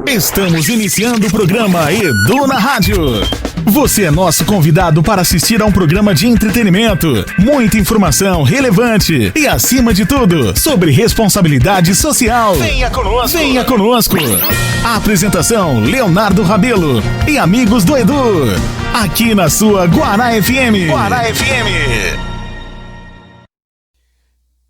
Estamos iniciando o programa Edu na Rádio. Você é nosso convidado para assistir a um programa de entretenimento, muita informação relevante e, acima de tudo, sobre responsabilidade social. Venha conosco! Venha conosco! A apresentação, Leonardo Rabelo e amigos do Edu. Aqui na sua Guará FM. Guará FM.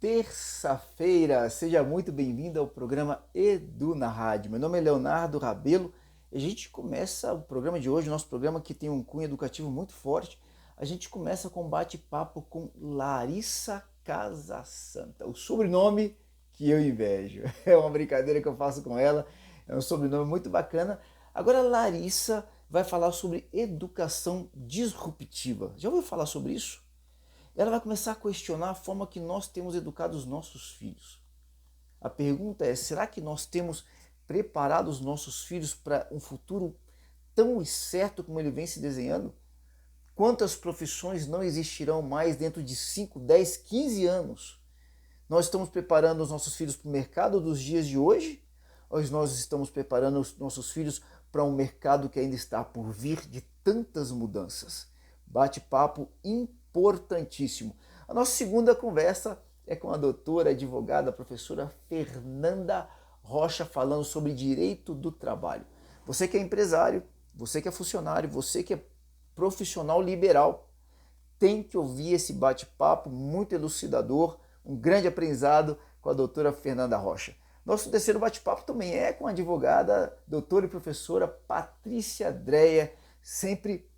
Terça-feira, seja muito bem-vindo ao programa Edu na Rádio. Meu nome é Leonardo Rabelo e a gente começa o programa de hoje, o nosso programa que tem um cunho educativo muito forte. A gente começa com um bate-papo com Larissa Casasanta, o sobrenome que eu invejo. É uma brincadeira que eu faço com ela, é um sobrenome muito bacana. Agora a Larissa vai falar sobre educação disruptiva. Já ouviu falar sobre isso? Ela vai começar a questionar a forma que nós temos educado os nossos filhos. A pergunta é, será que nós temos preparado os nossos filhos para um futuro tão certo como ele vem se desenhando? Quantas profissões não existirão mais dentro de 5, 10, 15 anos? Nós estamos preparando os nossos filhos para o mercado dos dias de hoje? Ou nós estamos preparando os nossos filhos para um mercado que ainda está por vir de tantas mudanças? Bate-papo importantíssimo. A nossa segunda conversa é com a doutora, advogada, professora Fernanda Rocha, falando sobre direito do trabalho. Você que é empresário, você que é funcionário, você que é profissional liberal, tem que ouvir esse bate-papo muito elucidador, um grande aprendizado com a doutora Fernanda Rocha. Nosso terceiro bate-papo também é com a advogada, doutora e professora Patrícia Dreia, sempre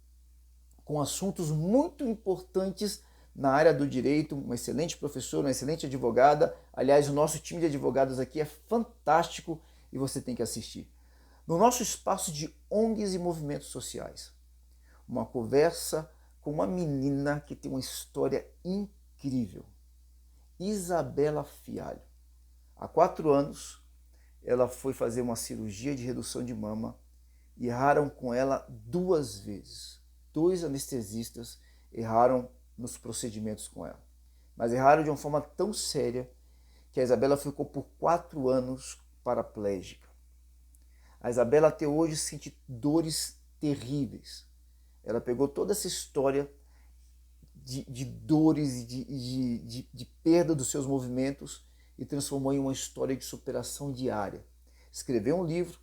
com assuntos muito importantes na área do direito, uma excelente professora, uma excelente advogada. Aliás, o nosso time de advogados aqui é fantástico e você tem que assistir. No nosso espaço de ONGs e movimentos sociais, uma conversa com uma menina que tem uma história incrível, Isabela Fialho. Há 4 anos, ela foi fazer uma cirurgia de redução de mama e erraram com ela 2 vezes. 2 anestesistas erraram nos procedimentos com ela. Mas erraram de uma forma tão séria que a Isabela ficou por 4 anos paraplégica. A Isabela até hoje sente dores terríveis. Ela pegou toda essa história de dores e de perda dos seus movimentos e transformou em uma história de superação diária. Escreveu um livro,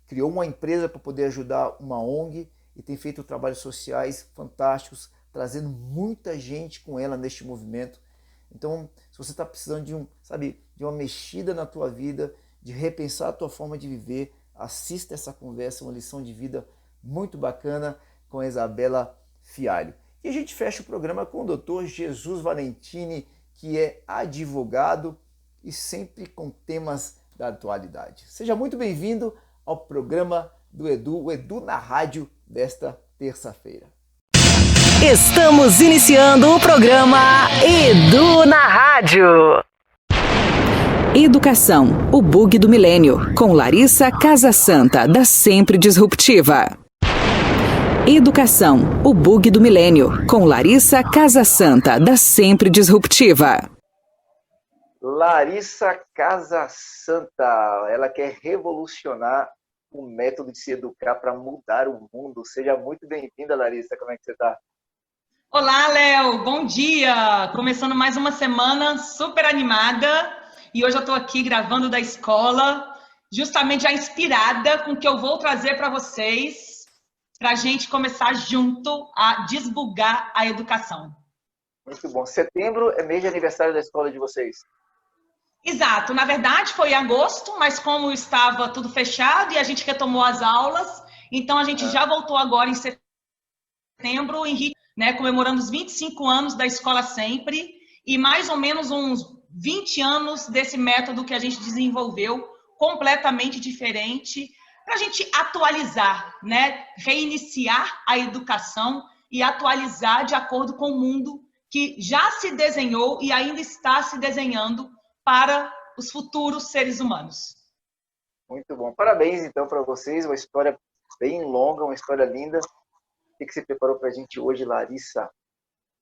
criou uma empresa para poder ajudar uma ONG e tem feito trabalhos sociais fantásticos, trazendo muita gente com ela neste movimento. Então, se você está precisando de uma mexida na tua vida, de repensar a tua forma de viver, assista essa conversa, uma lição de vida muito bacana com a Isabela Fialho. E a gente fecha o programa com o doutor Jesus Valentini, que é advogado e sempre com temas da atualidade. Seja muito bem-vindo ao programa do Edu, o Edu na Rádio desta terça-feira. Estamos iniciando o programa Edu na Rádio. Educação, o bug do milênio, com Larissa Casasanta, da Sempre Disruptiva. Educação, o bug do milênio, com Larissa Casasanta, da Sempre Disruptiva. Larissa Casasanta, ela quer revolucionar o método de se educar para mudar o mundo. Seja muito bem-vinda, Larissa. Como é que você está? Olá, Léo. Bom dia. Começando mais uma semana super animada. E hoje eu estou aqui gravando da escola, justamente já inspirada com o que eu vou trazer para vocês, para a gente começar junto a desbugar a educação. Muito bom. Setembro é mês de aniversário da escola de vocês. Exato. Na verdade, foi em agosto, mas como estava tudo fechado e a gente retomou as aulas, então a gente já voltou agora em setembro, comemorando os 25 anos da Escola Sempre e mais ou menos uns 20 anos desse método que a gente desenvolveu, completamente diferente, para a gente atualizar, reiniciar a educação e atualizar de acordo com o mundo que já se desenhou e ainda está se desenhando para os futuros seres humanos. Muito bom. Parabéns, então, para vocês. Uma história bem longa, uma história linda. O que você preparou para a gente hoje, Larissa?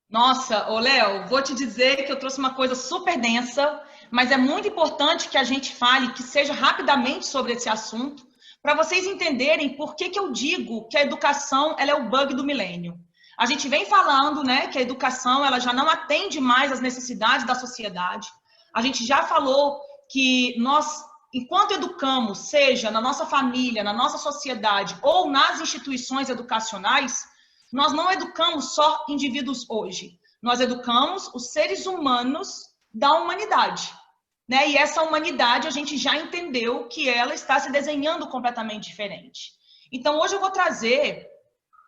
Nossa, Léo, vou te dizer que eu trouxe uma coisa super densa, mas é muito importante que a gente fale, que seja rapidamente sobre esse assunto, para vocês entenderem por que eu digo que a educação ela é o bug do milênio. A gente vem falando, né, que a educação ela já não atende mais às necessidades da sociedade. A gente já falou que nós, enquanto educamos, seja na nossa família, na nossa sociedade ou nas instituições educacionais, nós não educamos só indivíduos hoje. Nós educamos os seres humanos da humanidade. Né? E essa humanidade, a gente já entendeu que ela está se desenhando completamente diferente. Então, hoje eu vou trazer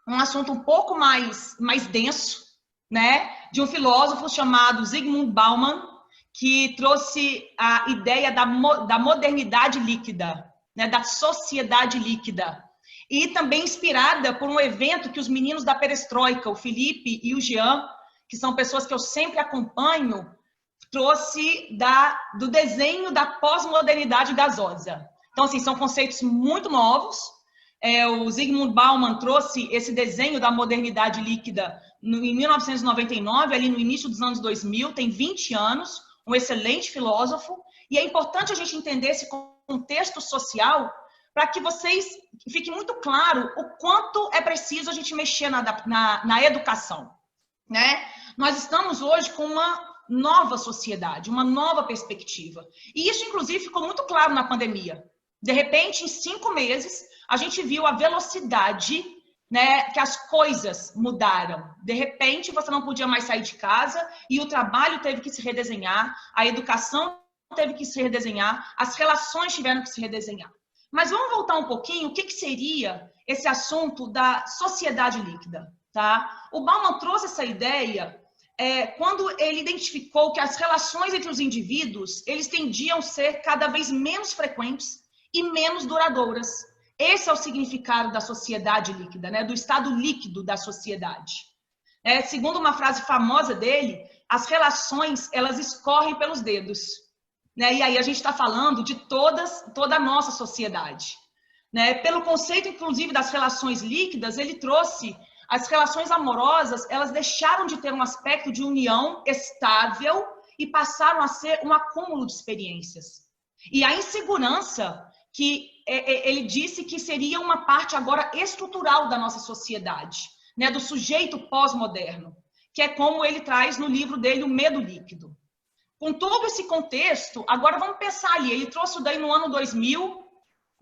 um assunto um pouco mais denso, né? De um filósofo chamado Zygmunt Bauman, que trouxe a ideia da modernidade líquida, né? Da sociedade líquida. E também inspirada por um evento que os meninos da Perestroika, o Felipe e o Jean, que são pessoas que eu sempre acompanho, trouxe do desenho da pós-modernidade gasosa. Então, assim, são conceitos muito novos. O Zygmunt Bauman trouxe esse desenho da modernidade líquida em 1999, ali no início dos anos 2000, tem 20 anos, um excelente filósofo. E é importante a gente entender esse contexto social para que vocês fique muito claro o quanto é preciso a gente mexer na educação. Né? Nós estamos hoje com uma nova sociedade, uma nova perspectiva. E isso, inclusive, ficou muito claro na pandemia. De repente, em 5 meses, a gente viu a velocidade, né, que as coisas mudaram. De repente, você não podia mais sair de casa e o trabalho teve que se redesenhar, a educação teve que se redesenhar, as relações tiveram que se redesenhar. Mas vamos voltar um pouquinho, o que seria esse assunto da sociedade líquida? Tá? O Bauman trouxe essa ideia quando ele identificou que as relações entre os indivíduos, eles tendiam a ser cada vez menos frequentes e menos duradouras. Esse é o significado da sociedade líquida, né? Do estado líquido da sociedade. Segundo uma frase famosa dele, as relações, elas escorrem pelos dedos. Né? E aí a gente está falando de toda a nossa sociedade. Né? Pelo conceito, inclusive, das relações líquidas, ele trouxe as relações amorosas, elas deixaram de ter um aspecto de união estável e passaram a ser um acúmulo de experiências. E a insegurança, que ele disse que seria uma parte agora estrutural da nossa sociedade, né, do sujeito pós-moderno, que é como ele traz no livro dele, O Medo Líquido. Com todo esse contexto, agora vamos pensar ali, ele trouxe daí no ano 2000,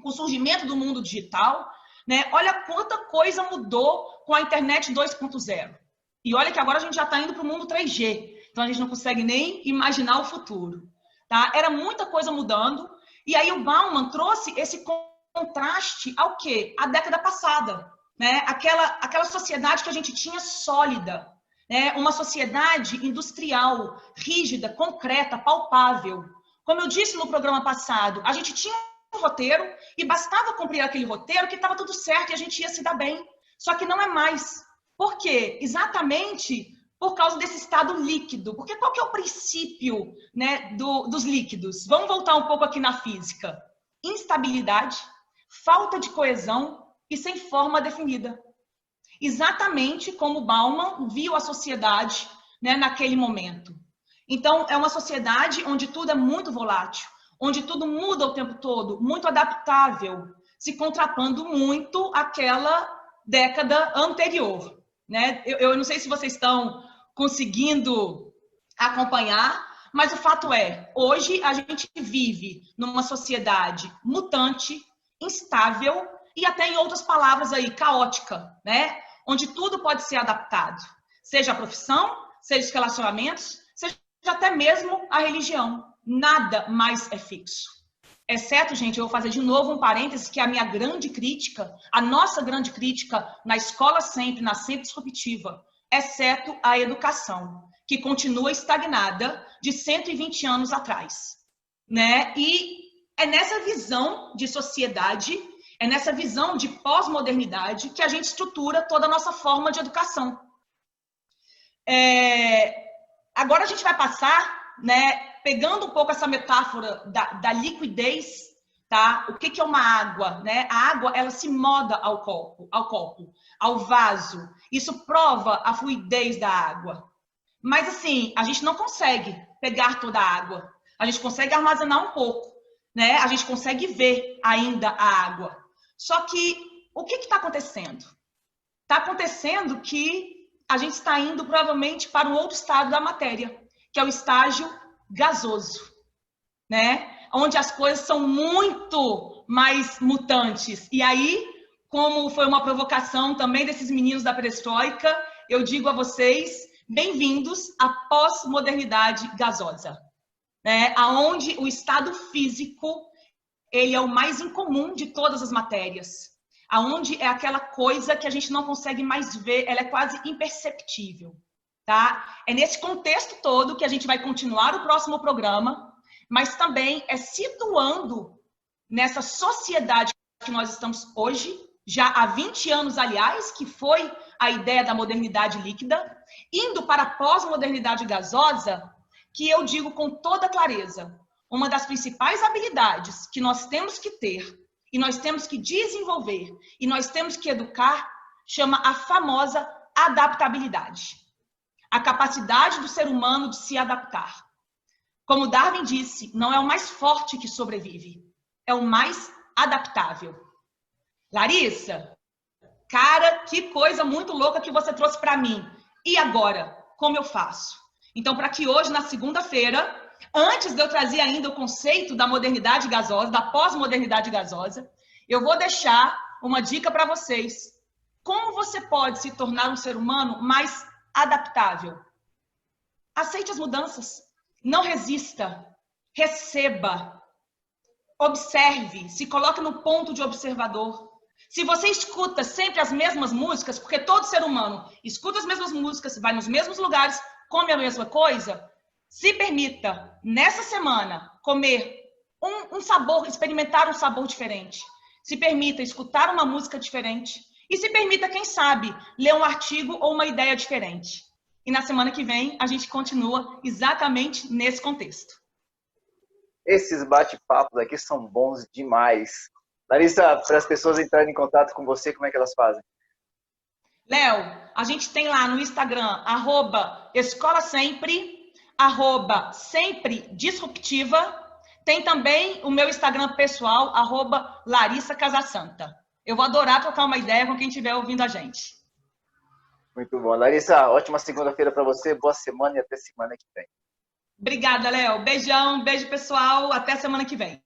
com o surgimento do mundo digital, né? Olha quanta coisa mudou com a internet 2.0. E olha que agora a gente já está indo para o mundo 3G. Então a gente não consegue nem imaginar o futuro. Tá? Era muita coisa mudando. E aí o Bauman trouxe esse contraste ao quê? A década passada. Né? Aquela sociedade que a gente tinha sólida. Né? Uma sociedade industrial, rígida, concreta, palpável. Como eu disse no programa passado, a gente tinha um roteiro e bastava cumprir aquele roteiro que estava tudo certo e a gente ia se dar bem. Só que não é mais. Por quê? Exatamente por causa desse estado líquido. Porque qual que é o princípio, né, dos líquidos? Vamos voltar um pouco aqui na física. Instabilidade, falta de coesão e sem forma definida. Exatamente como Bauman viu a sociedade, né, naquele momento. Então, é uma sociedade onde tudo é muito volátil, onde tudo muda o tempo todo, muito adaptável, se contrapondo muito àquela década anterior. Né? Eu não sei se vocês estão conseguindo acompanhar, mas o fato é, hoje a gente vive numa sociedade mutante, instável e até, em outras palavras aí, caótica, né? Onde tudo pode ser adaptado, seja a profissão, seja os relacionamentos, seja até mesmo a religião. Nada mais é fixo. Exceto, gente, eu vou fazer de novo um parênteses, que é a minha grande crítica, a nossa grande crítica na escola sempre, na sempre disruptiva, exceto a educação, que continua estagnada de 120 anos atrás. Né? E é nessa visão de sociedade, é nessa visão de pós-modernidade que a gente estrutura toda a nossa forma de educação. Agora a gente vai passar, né, pegando um pouco essa metáfora da liquidez, tá? O que é uma água, né? A água, ela se molda ao copo, ao vaso. Isso prova a fluidez da água. Mas, assim, a gente não consegue pegar toda a água. A gente consegue armazenar um pouco, né? A gente consegue ver ainda a água. Só que o que está acontecendo? Está acontecendo que a gente está indo provavelmente para um outro estado da matéria, que é o estágio gasoso, né? Onde as coisas são muito mais mutantes. E aí, como foi uma provocação também desses meninos da perestroika, eu digo a vocês, bem-vindos à pós-modernidade gasosa, né? Onde o estado físico ele é o mais incomum de todas as matérias, aonde é aquela coisa que a gente não consegue mais ver, ela é quase imperceptível, tá? É nesse contexto todo que a gente vai continuar o próximo programa, mas também é situando nessa sociedade que nós estamos hoje, já há 20 anos, aliás, que foi a ideia da modernidade líquida, indo para a pós-modernidade gasosa, que eu digo com toda clareza, uma das principais habilidades que nós temos que ter, e nós temos que desenvolver, e nós temos que educar, chama a famosa adaptabilidade. A capacidade do ser humano de se adaptar. Como Darwin disse, não é o mais forte que sobrevive, é o mais adaptável. Larissa, cara, que coisa muito louca que você trouxe para mim. E agora, como eu faço? Então, para que hoje, na segunda-feira, antes de eu trazer ainda o conceito da modernidade gasosa, da pós-modernidade gasosa, eu vou deixar uma dica para vocês. Como você pode se tornar um ser humano mais adaptável? Aceite as mudanças. Não resista. Receba. Observe. Se coloque no ponto de observador. Se você escuta sempre as mesmas músicas, porque todo ser humano escuta as mesmas músicas, vai nos mesmos lugares, come a mesma coisa, se permita, nessa semana, comer um sabor, experimentar um sabor diferente. Se permita escutar uma música diferente. E se permita, quem sabe, ler um artigo ou uma ideia diferente. E na semana que vem, a gente continua exatamente nesse contexto. Esses bate-papos aqui são bons demais. Larissa, para as pessoas entrarem em contato com você, como é que elas fazem? Léo, a gente tem lá no Instagram, @escolasempre, @sempre-disruptiva. Tem também o meu Instagram pessoal, @Larissa Casasanta. Eu vou adorar trocar uma ideia com quem estiver ouvindo a gente. Muito bom. Larissa, ótima segunda-feira para você, boa semana e até semana que vem. Obrigada, Léo. Beijão, beijo pessoal, até semana que vem.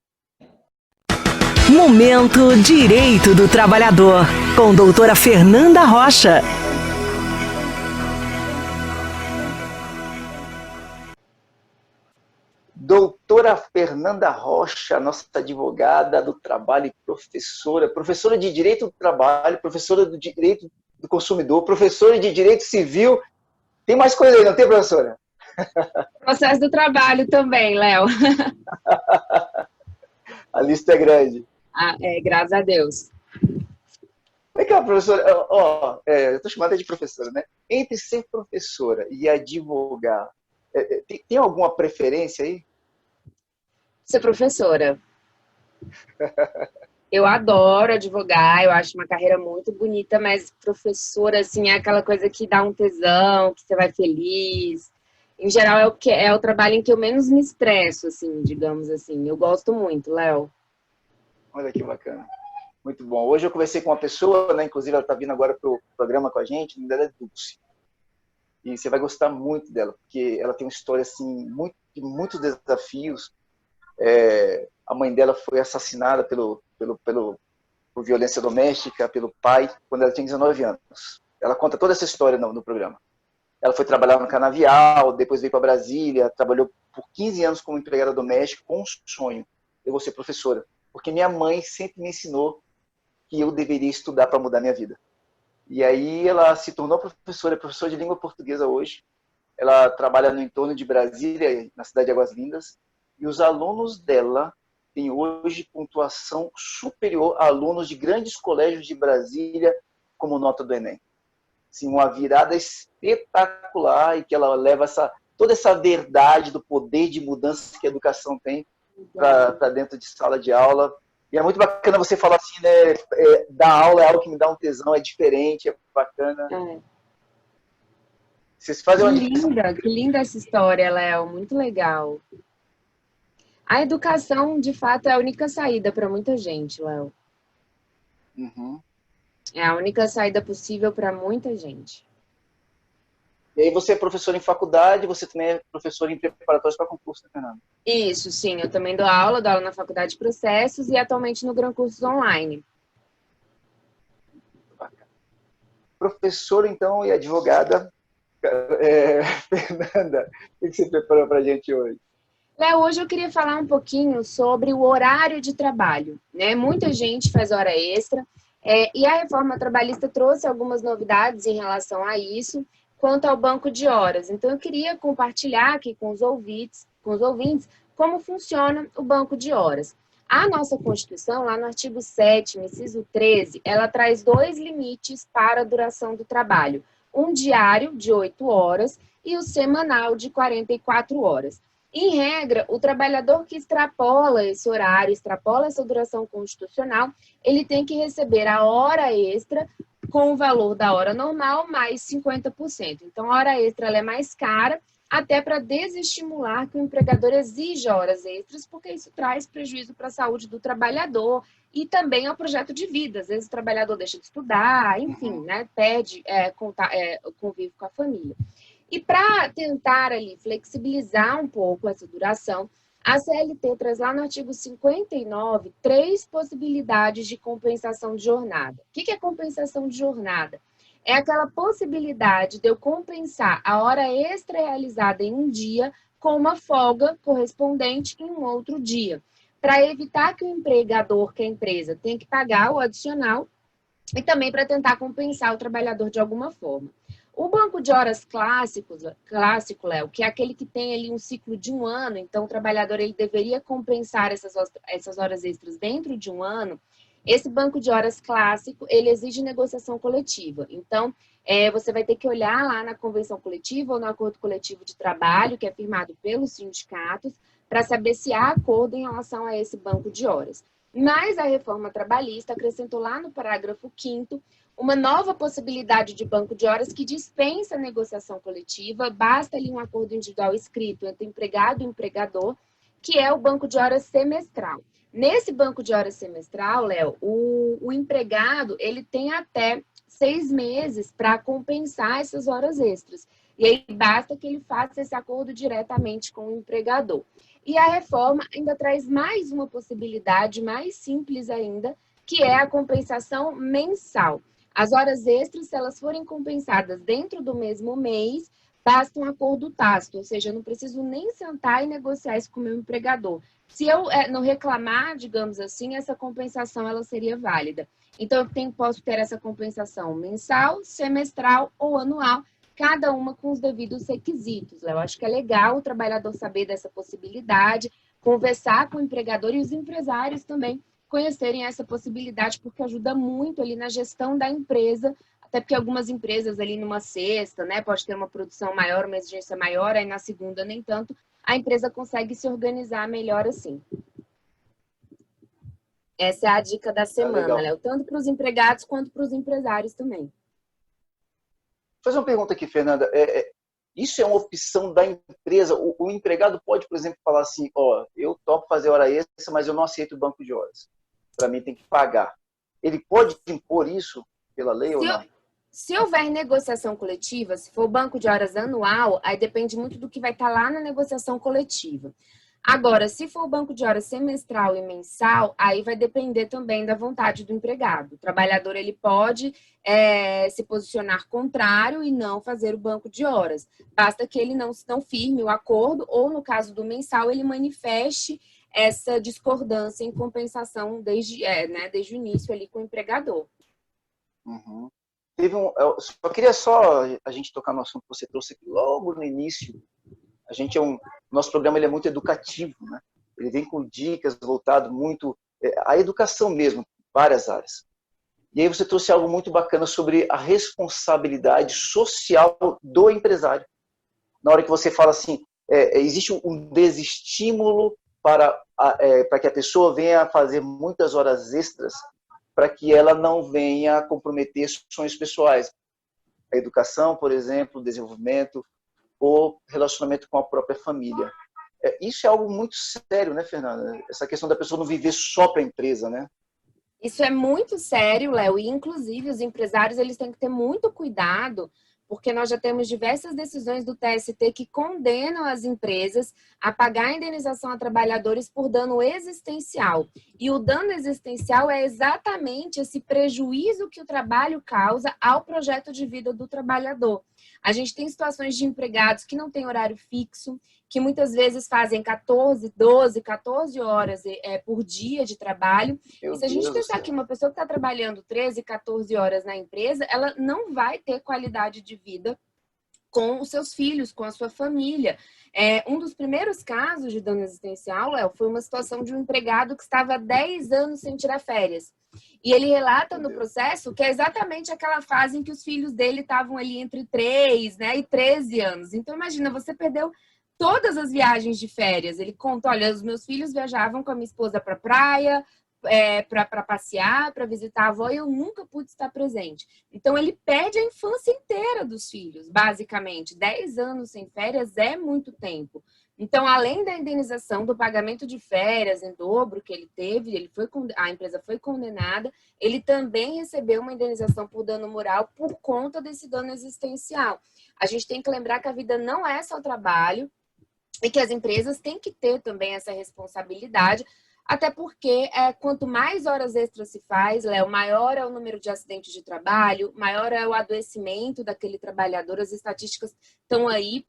Momento Direito do Trabalhador, com doutora Fernanda Rocha. Doutora Fernanda Rocha, nossa advogada do trabalho e professora de Direito do Trabalho, professora do Direito do Consumidor, professora de Direito Civil. Tem mais coisa aí, não tem, professora? Processo do trabalho também, Léo. A lista é grande. Graças a Deus. Vem cá, professora. Eu estou chamada de professora, né? Entre ser professora e advogar, tem alguma preferência aí? Ser professora. Eu adoro advogar, eu acho uma carreira muito bonita, mas professora, assim, é aquela coisa que dá um tesão, que você vai feliz. Em geral, é o trabalho em que eu menos me estresso, assim, digamos assim. Eu gosto muito, Léo. Olha que bacana. Muito bom. Hoje eu conversei com uma pessoa, né? Inclusive ela está vindo agora para o programa com a gente, o nome dela é Dulce. E você vai gostar muito dela, porque ela tem uma história assim, de muitos desafios. A mãe dela foi assassinada por violência doméstica, pelo pai, quando ela tinha 19 anos. Ela conta toda essa história no programa. Ela foi trabalhar no Canavial, depois veio para Brasília, trabalhou por 15 anos como empregada doméstica, com um sonho: eu vou ser professora. Porque minha mãe sempre me ensinou que eu deveria estudar para mudar minha vida. E aí ela se tornou professora de língua portuguesa hoje. Ela trabalha no entorno de Brasília, na cidade de Águas Lindas, e os alunos dela têm hoje pontuação superior a alunos de grandes colégios de Brasília, como nota do Enem. Assim, uma virada espetacular, e que ela leva toda essa verdade do poder de mudança que a educação tem para dentro de sala de aula. E é muito bacana você falar assim, né? Dar aula é algo que me dá um tesão, é diferente, é bacana. Vocês fazem Que linda essa história, Léo. Muito legal. A educação, de fato, é a única saída para muita gente, Léo. Uhum. É a única saída possível para muita gente. E aí você é professor em faculdade, você também é professor em preparatórios para concurso, né, Fernanda? Isso, sim. Eu também dou aula na Faculdade de Processos e atualmente no Gran Cursos Online. Bacana. Professora, então, e advogada, Fernanda, o que você preparou para a gente hoje? Léo, hoje eu queria falar um pouquinho sobre o horário de trabalho, né? Muita gente faz hora extra, e a reforma trabalhista trouxe algumas novidades em relação a isso, quanto ao banco de horas. Então, eu queria compartilhar aqui com os ouvintes, como funciona o banco de horas. A nossa Constituição, lá no artigo 7º, inciso 13, ela traz 2 limites para a duração do trabalho. Um diário, de 8 horas, e o semanal, de 44 horas. Em regra, o trabalhador que extrapola esse horário, extrapola essa duração constitucional, ele tem que receber a hora extra com o valor da hora normal mais 50%. Então, a hora extra ela é mais cara, até para desestimular que o empregador exija horas extras, porque isso traz prejuízo para a saúde do trabalhador e também ao projeto de vida. Às vezes o trabalhador deixa de estudar, enfim, né, perde convívio com a família. E para tentar ali flexibilizar um pouco essa duração, a CLT traz lá no artigo 59 3 possibilidades de compensação de jornada. O que é compensação de jornada? É aquela possibilidade de eu compensar a hora extra realizada em um dia com uma folga correspondente em um outro dia, para evitar que o empregador, que a empresa, tenha que pagar o adicional e também para tentar compensar o trabalhador de alguma forma. O banco de horas clássico, Léo, que é aquele que tem ali um ciclo de 1 ano, então o trabalhador ele deveria compensar essas horas extras dentro de 1 ano. Esse banco de horas clássico, ele exige negociação coletiva. Então, você vai ter que olhar lá na convenção coletiva ou no acordo coletivo de trabalho, que é firmado pelos sindicatos, para saber se há acordo em relação a esse banco de horas. Mas a reforma trabalhista acrescentou lá no parágrafo 5º uma nova possibilidade de banco de horas que dispensa a negociação coletiva, basta ali um acordo individual escrito entre empregado e empregador, que é o banco de horas semestral. Nesse banco de horas semestral, Léo, o empregado ele tem até 6 meses para compensar essas horas extras. E aí basta que ele faça esse acordo diretamente com o empregador. E a reforma ainda traz mais uma possibilidade, mais simples ainda, que é a compensação mensal. As horas extras, se elas forem compensadas dentro do mesmo mês, basta um acordo tácito, ou seja, eu não preciso nem sentar e negociar isso com o meu empregador. Se eu não reclamar, digamos assim, essa compensação ela seria válida. Então, eu posso ter essa compensação mensal, semestral ou anual, cada uma com os devidos requisitos. Eu acho que é legal o trabalhador saber dessa possibilidade, conversar com o empregador e os empresários também conhecerem essa possibilidade, porque ajuda muito ali na gestão da empresa, até porque algumas empresas ali numa sexta, né, pode ter uma produção maior, uma exigência maior, aí na segunda nem tanto, a empresa consegue se organizar melhor assim. Essa é a dica da semana, Léo, tanto para os empregados quanto para os empresários também. Vou fazer uma pergunta aqui, Fernanda. Isso é uma opção da empresa? O empregado pode, por exemplo, falar assim, eu topo fazer hora extra, mas eu não aceito o banco de horas. Para mim tem que pagar. Ele pode impor isso pela lei ou não? Se houver negociação coletiva, se for banco de horas anual, aí depende muito do que vai estar lá na negociação coletiva. Agora, se for o banco de horas semestral e mensal, aí vai depender também da vontade do empregado. O trabalhador ele pode se posicionar contrário e não fazer o banco de horas. Basta que ele não firme o acordo ou, no caso do mensal, ele manifeste essa discordância em compensação desde o início ali com o empregador. Uhum. Só queria a gente tocar no assunto que você trouxe aqui logo no início. Nosso programa ele é muito educativo, né? Ele vem com dicas voltado muito à educação mesmo, várias áreas. E aí você trouxe algo muito bacana sobre a responsabilidade social do empresário. Na hora que você fala assim, existe um desestímulo para que a pessoa venha fazer muitas horas extras, para que ela não venha comprometer sonhos pessoais. A educação, por exemplo, o desenvolvimento, ou relacionamento com a própria família. Isso é algo muito sério, né, Fernanda? Essa questão da pessoa não viver só para a empresa, né? Isso é muito sério, Léo, e inclusive os empresários eles têm que ter muito cuidado, porque nós já temos diversas decisões do TST que condenam as empresas a pagar a indenização a trabalhadores por dano existencial. E o dano existencial é exatamente esse prejuízo que o trabalho causa ao projeto de vida do trabalhador. A gente tem situações de empregados que não têm horário fixo, que muitas vezes fazem 14, 12, 14 horas por dia de trabalho. E se a gente pensar que uma pessoa que está trabalhando 13, 14 horas na empresa, ela não vai ter qualidade de vida com os seus filhos, com a sua família. Um dos primeiros casos de dano existencial, Léo, foi uma situação de um empregado que estava há 10 anos sem tirar férias. E ele relata no processo que é exatamente aquela fase em que os filhos dele estavam ali entre 3, né, e 13 anos. Então, imagina, você perdeu todas as viagens de férias. Ele conta, olha, os meus filhos viajavam com a minha esposa para a praia, para passear, para visitar a avó, e eu nunca pude estar presente. Então, ele perde a infância inteira dos filhos, basicamente. 10 anos sem férias é muito tempo. Então, além da indenização do pagamento de férias em dobro que ele teve, a empresa foi condenada, ele também recebeu uma indenização por dano moral por conta desse dano existencial. A gente tem que lembrar que a vida não é só trabalho e que as empresas têm que ter também essa responsabilidade, até porque quanto mais horas extras se faz, Léo, maior é o número de acidentes de trabalho, maior é o adoecimento daquele trabalhador. As estatísticas estão aí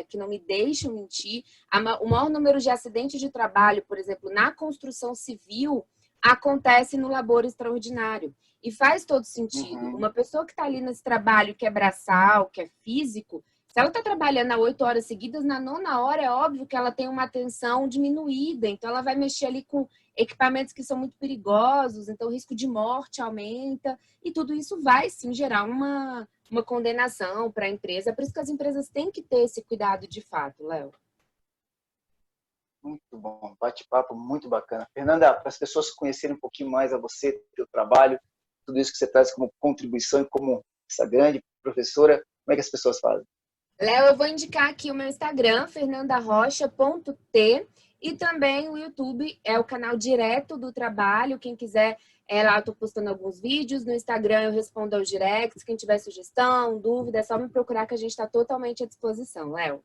que não me deixam mentir. O maior número de acidentes de trabalho, por exemplo, na construção civil, acontece no labor extraordinário. E faz todo sentido. Uma pessoa que está ali nesse trabalho que é braçal, que é físico, se ela está trabalhando 8 horas seguidas, na 9ª hora é óbvio que ela tem uma atenção diminuída, então ela vai mexer ali com equipamentos que são muito perigosos, então o risco de morte aumenta, e tudo isso vai sim gerar uma condenação para a empresa. Por isso que as empresas têm que ter esse cuidado de fato, Léo. Muito bom, bate-papo muito bacana. Fernanda, para as pessoas conhecerem um pouquinho mais a você, teu trabalho, tudo isso que você traz como contribuição e como essa grande professora, como é que as pessoas fazem? Léo, eu vou indicar aqui o meu Instagram, fernandarocha.t, e também o YouTube, é o canal direto do trabalho. Quem quiser, lá eu estou postando alguns vídeos. No Instagram eu respondo aos directs. Quem tiver sugestão, dúvida, é só me procurar que a gente está totalmente à disposição, Léo.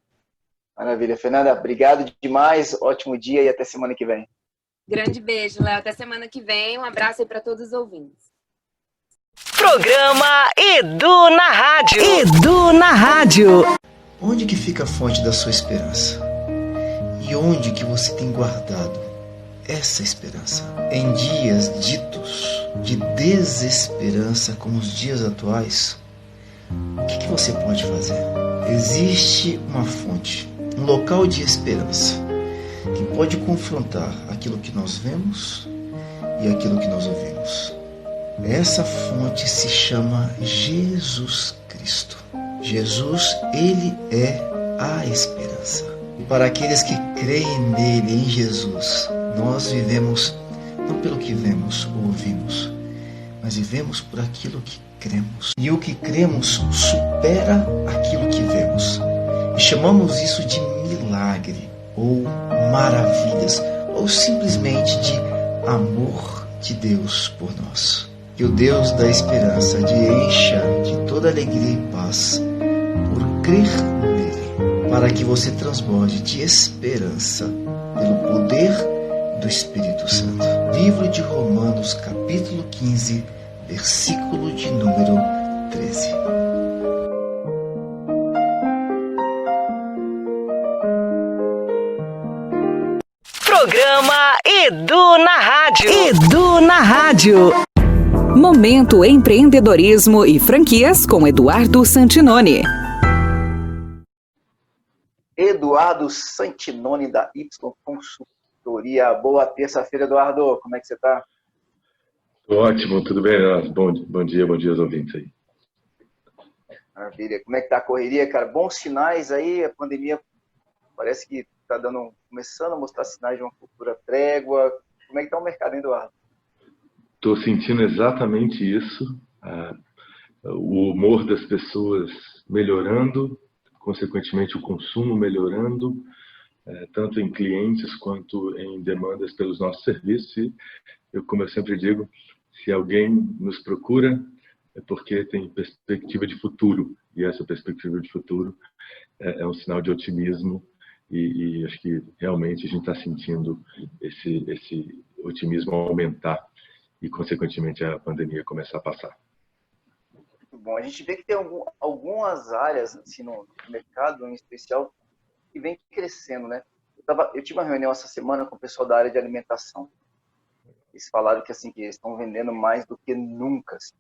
Maravilha. Fernanda, obrigado demais, ótimo dia e até semana que vem. Grande beijo, Léo. Até semana que vem. Um abraço aí para todos os ouvintes. Programa Edu na Rádio. Edu na Rádio. Onde que fica a fonte da sua esperança? E onde que você tem guardado essa esperança? Em dias ditos de desesperança como os dias atuais, o que você pode fazer? Existe uma fonte, um local de esperança que pode confrontar aquilo que nós vemos e aquilo que nós ouvimos. Essa fonte se chama Jesus Cristo. Jesus, Ele é a esperança. E para aqueles que creem nele, em Jesus, nós vivemos não pelo que vemos ou ouvimos, mas vivemos por aquilo que cremos. E o que cremos supera aquilo que vemos. E chamamos isso de milagre, ou maravilhas, ou simplesmente de amor de Deus por nós. Que o Deus da esperança te encha de toda alegria e paz por crer nele, para que você transborde de esperança pelo poder do Espírito Santo. Livro de Romanos, capítulo 15, versículo de número 13. Programa Edu na Rádio. Edu na Rádio. Momento Empreendedorismo e Franquias com Eduardo Santinoni. Eduardo Santinoni, da Y Consultoria. Boa terça-feira, Eduardo. Como é que você está? Ótimo, tudo bem? Bom dia aos ouvintes aí. Maravilha. Como é que está a correria, cara? Bons sinais aí, a pandemia parece que está começando a mostrar sinais de uma futura trégua. Como é que está o mercado, hein, Eduardo? Estou sentindo exatamente isso. O humor das pessoas melhorando, consequentemente o consumo melhorando, tanto em clientes quanto em demandas pelos nossos serviços. E como eu sempre digo, se alguém nos procura, é porque tem perspectiva de futuro. E essa perspectiva de futuro é um sinal de otimismo. E acho que realmente a gente está sentindo esse otimismo aumentar e, consequentemente, a pandemia começar a passar. Muito bom. A gente vê que tem algumas áreas assim, no mercado, em especial, que vem crescendo, né? Eu tive uma reunião essa semana com o pessoal da área de alimentação. Eles falaram que, assim, que eles estão vendendo mais do que nunca. Assim,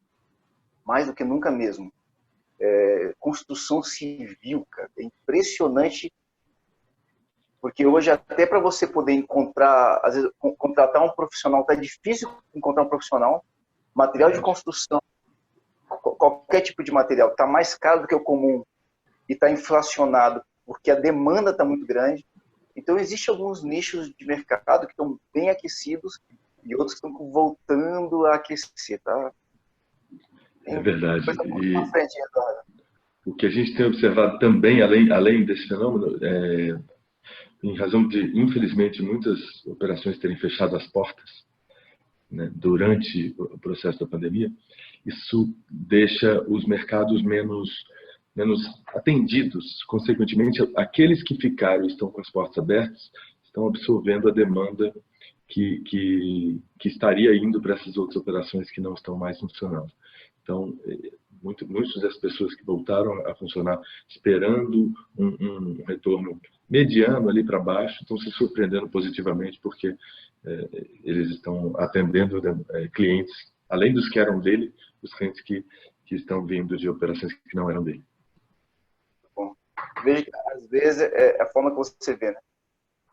mais do que nunca mesmo. Construção civil, cara. É impressionante. Porque hoje, até para você poder encontrar, às vezes, contratar um profissional, tá difícil encontrar um profissional. Material de construção, qualquer tipo de material, está mais caro do que o comum e está inflacionado, porque a demanda está muito grande. Então, existem alguns nichos de mercado que estão bem aquecidos e outros que estão voltando a aquecer, tá? É verdade. O que a gente tem observado também, além desse fenômeno, em razão de, infelizmente, muitas operações terem fechado as portas, né, durante o processo da pandemia, isso deixa os mercados menos atendidos. Consequentemente, aqueles que ficaram e estão com as portas abertas estão absorvendo a demanda que estaria indo para essas outras operações que não estão mais funcionando. Então, muitas das pessoas que voltaram a funcionar esperando um retorno mediano ali para baixo estão se surpreendendo positivamente, porque eles estão atendendo clientes, além dos que eram dele, os clientes que estão vindo de operações que não eram dele. Bom, veja que às vezes é a forma que você vê, né?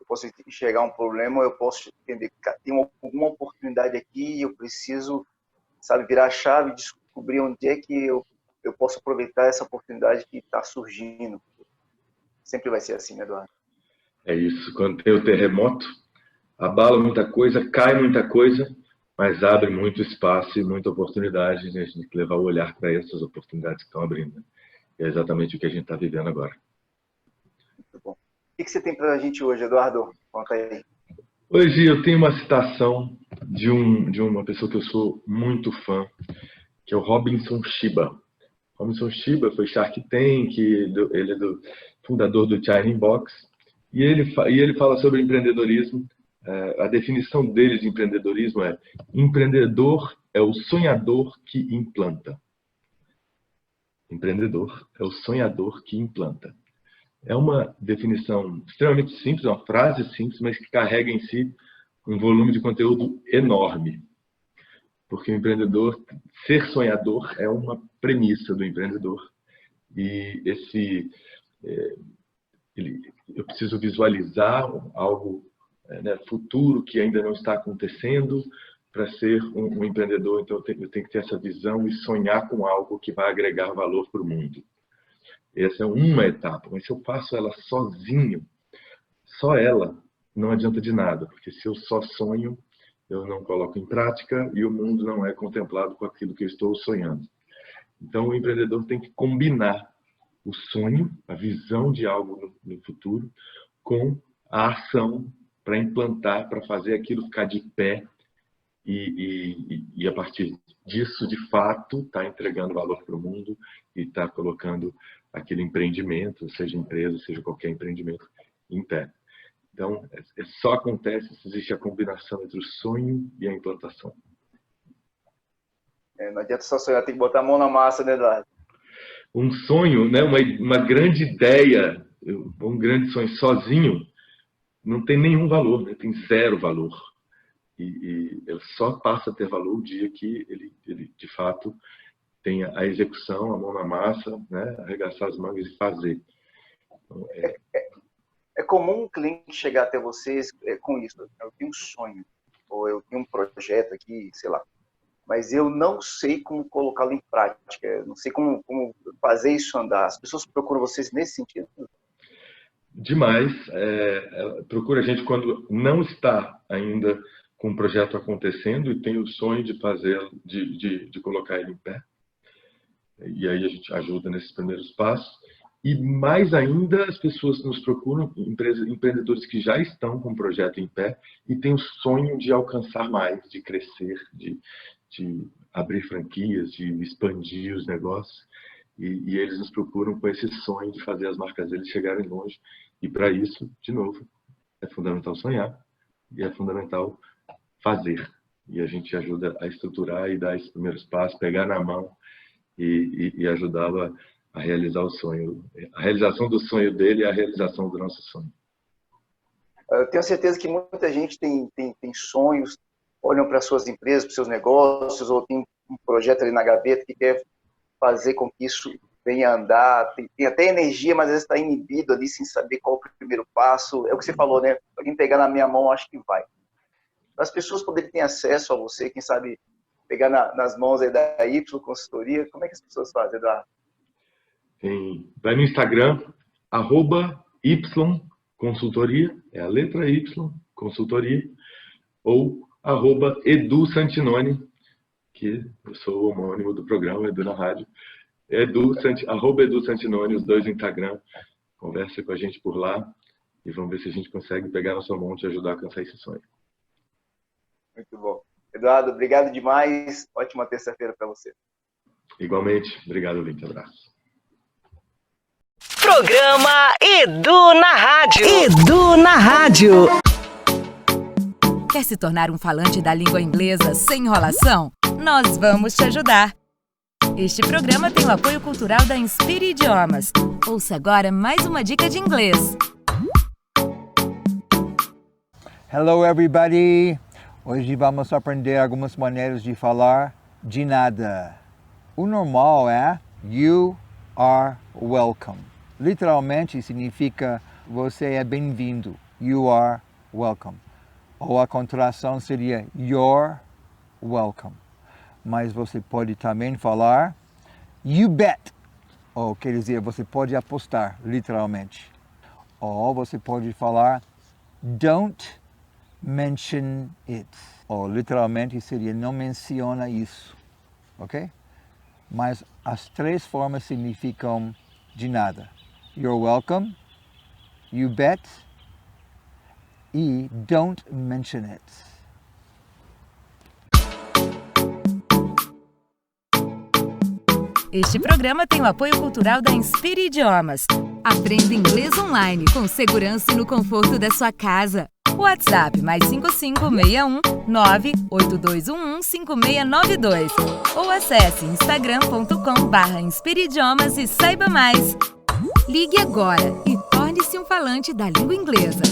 Eu posso enxergar um problema, eu posso entender que tem alguma oportunidade aqui e eu preciso, sabe, virar a chave e descobrir onde é que eu posso aproveitar essa oportunidade que está surgindo. Sempre vai ser assim, né, Eduardo? É isso. Quando tem o terremoto, abala muita coisa, cai muita coisa, mas abre muito espaço e muita oportunidade. A gente tem que levar o olhar para essas oportunidades que estão abrindo. É exatamente o que a gente está vivendo agora. Muito bom. O que você tem para a gente hoje, Eduardo? Conta aí. Hoje eu tenho uma citação de uma pessoa que eu sou muito fã, que é o Robinson Shiba. Robinson Shiba foi Shark Tank, ele é do fundador do China Box, e ele fala sobre empreendedorismo. A definição dele de empreendedorismo é: empreendedor é o sonhador que implanta. Empreendedor é o sonhador que implanta. É uma definição extremamente simples, uma frase simples, mas que carrega em si um volume de conteúdo enorme. Porque o empreendedor, ser sonhador, é uma premissa do empreendedor. E eu preciso visualizar algo futuro que ainda não está acontecendo para ser um empreendedor. Então, eu tenho que ter essa visão e sonhar com algo que vai agregar valor para o mundo. Essa é uma etapa, mas se eu faço ela sozinho, só ela, não adianta de nada, porque se eu só sonho, eu não coloco em prática e o mundo não é contemplado com aquilo que eu estou sonhando. Então, o empreendedor tem que combinar o sonho, a visão de algo no futuro, com a ação para implantar, para fazer aquilo ficar de pé e a partir disso, de fato, está entregando valor para o mundo e está colocando aquele empreendimento, seja empresa, seja qualquer empreendimento, em pé. Então, só acontece se existe a combinação entre o sonho e a implantação. Não adianta só sonhar, tem que botar a mão na massa, né, Eduardo? Um sonho, né, uma grande ideia, um grande sonho sozinho, não tem nenhum valor, né? Tem zero valor. E ele só passa a ter valor o dia que ele de fato, tenha a execução, a mão na massa, né? Arregaçar as mangas e fazer. Então, É comum um cliente chegar até vocês com isso: eu tenho um sonho, ou eu tenho um projeto aqui, sei lá, mas eu não sei como colocá-lo em prática, eu não sei como fazer isso andar. As pessoas procuram vocês nesse sentido? Demais. Procura a gente quando não está ainda com o projeto acontecendo e tem o sonho de fazer, de colocar ele em pé. E aí a gente ajuda nesses primeiros passos. E mais ainda, as pessoas nos procuram, empreendedores que já estão com o projeto em pé e têm o sonho de alcançar mais, de crescer, de abrir franquias, de expandir os negócios. E eles nos procuram com esse sonho de fazer as marcas deles chegarem longe. E para isso, de novo, é fundamental sonhar e é fundamental fazer. E a gente ajuda a estruturar e dar esses primeiros passos, pegar na mão e ajudá-lo a realizar o sonho. A realização do sonho dele é a realização do nosso sonho. Eu tenho certeza que muita gente tem sonhos, olham para suas empresas, para seus negócios, ou tem um projeto ali na gaveta que quer fazer com que isso venha a andar. Tem até energia, mas às vezes está inibido ali, sem saber qual é o primeiro passo. É o que você falou, né? Alguém pegar na minha mão, acho que vai. Para as pessoas poderem ter acesso a você, quem sabe pegar nas mãos aí da Y Consultoria, como é que as pessoas fazem, Eduardo? Vai no Instagram, @Y Consultoria, é a letra Y, Consultoria, ou @Edu Santinoni, que eu sou o homônimo do programa, Edu na Rádio. @Edu Santinoni, os dois no Instagram. Conversa com a gente por lá e vamos ver se a gente consegue pegar na sua mão e ajudar a alcançar esse sonho. Muito bom. Eduardo, obrigado demais. Ótima terça-feira para você. Igualmente. Obrigado, Link. Abraço. Programa Edu na Rádio. Edu na Rádio. Quer se tornar um falante da língua inglesa sem enrolação? Nós vamos te ajudar. Este programa tem o apoio cultural da Inspire Idiomas. Ouça agora mais uma dica de inglês. Hello everybody! Hoje vamos aprender algumas maneiras de falar de nada. O normal é you are welcome. Literalmente significa você é bem-vindo. You are welcome. Ou a contração seria you're welcome. Mas você pode também falar you bet. Ou quer dizer, você pode apostar, literalmente. Ou você pode falar don't mention it. Ou literalmente seria não menciona isso. Ok? Mas as três formas significam de nada. You're welcome, you bet e don't mention it. Este programa tem o apoio cultural da Inspire Idiomas. Aprenda inglês online com segurança e no conforto da sua casa. WhatsApp +55 61 98211 5692 ou acesse instagram.com/inspireidiomas e saiba mais. Ligue agora e torne-se um falante da língua inglesa.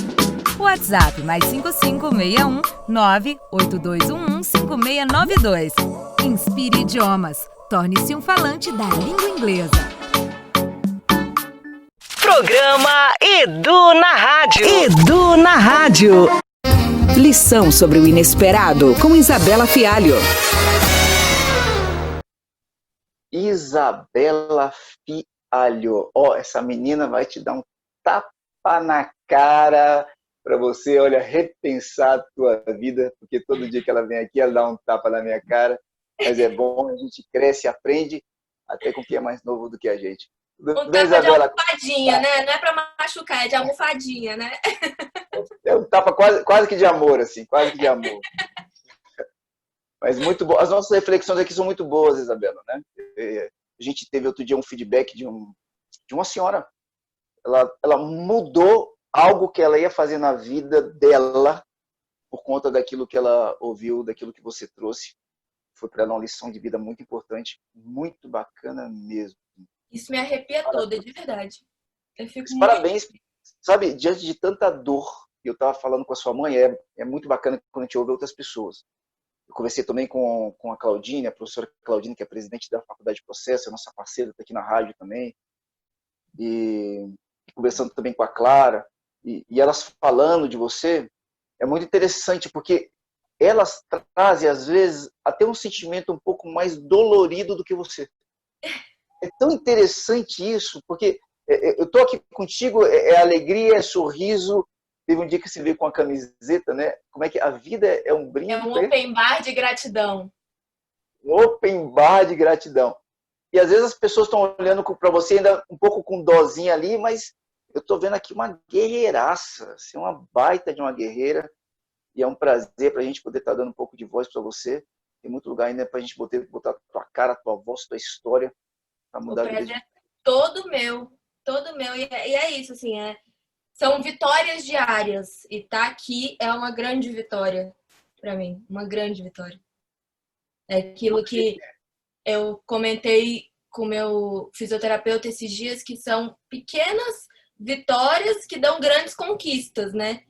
WhatsApp +55 61 98211 5692. Inspire Idiomas. Torne-se um falante da língua inglesa. Programa Edu na Rádio. Edu na Rádio. Lição sobre o inesperado com Isabela Fialho. Isabela Fialho. Essa menina vai te dar um tapa na cara para você, olha, repensar a tua vida, porque todo dia que ela vem aqui, ela dá um tapa na minha cara. Mas é bom, a gente cresce e aprende até com quem é mais novo do que a gente. Um tapa de almofadinha, né? Não é pra machucar, é de almofadinha, né? É um tapa quase que de amor, assim, quase que de amor. Mas muito bom. As nossas reflexões aqui são muito boas, Isabela, né? A gente teve outro dia um feedback de uma senhora. Ela mudou algo que ela ia fazer na vida dela por conta daquilo que ela ouviu, daquilo que você trouxe. Foi para ela uma lição de vida muito importante, muito bacana mesmo. Isso me arrepia toda, de verdade. Eu fico Parabéns. Sabe, diante de tanta dor, eu estava falando com a sua mãe, é muito bacana quando a gente ouve outras pessoas. Eu conversei também com a Claudine, a professora Claudine, que é presidente da Faculdade de Processo, é nossa parceira, está aqui na rádio também. E conversando também com a Clara, e elas falando de você, é muito interessante, porque elas trazem, às vezes, até um sentimento um pouco mais dolorido do que você. É tão interessante isso, porque eu estou aqui contigo, é alegria, é sorriso. Teve um dia que você veio com a camiseta, né? Como é que a vida é um brinde? É um open bar de gratidão. Um open bar de gratidão. E às vezes as pessoas estão olhando para você ainda um pouco com dozinha ali, mas eu estou vendo aqui uma guerreiraça, assim, uma baita de uma guerreira. E é um prazer para a gente poder estar dando um pouco de voz para você. Tem muito lugar ainda para a gente botar a tua cara, a tua voz, a tua história para mudar a vida. O prazer é todo meu. E é isso, assim, são vitórias diárias. E tá aqui é uma grande vitória para mim. Uma grande vitória. É aquilo que eu comentei com o meu fisioterapeuta esses dias, que são pequenas vitórias que dão grandes conquistas, né?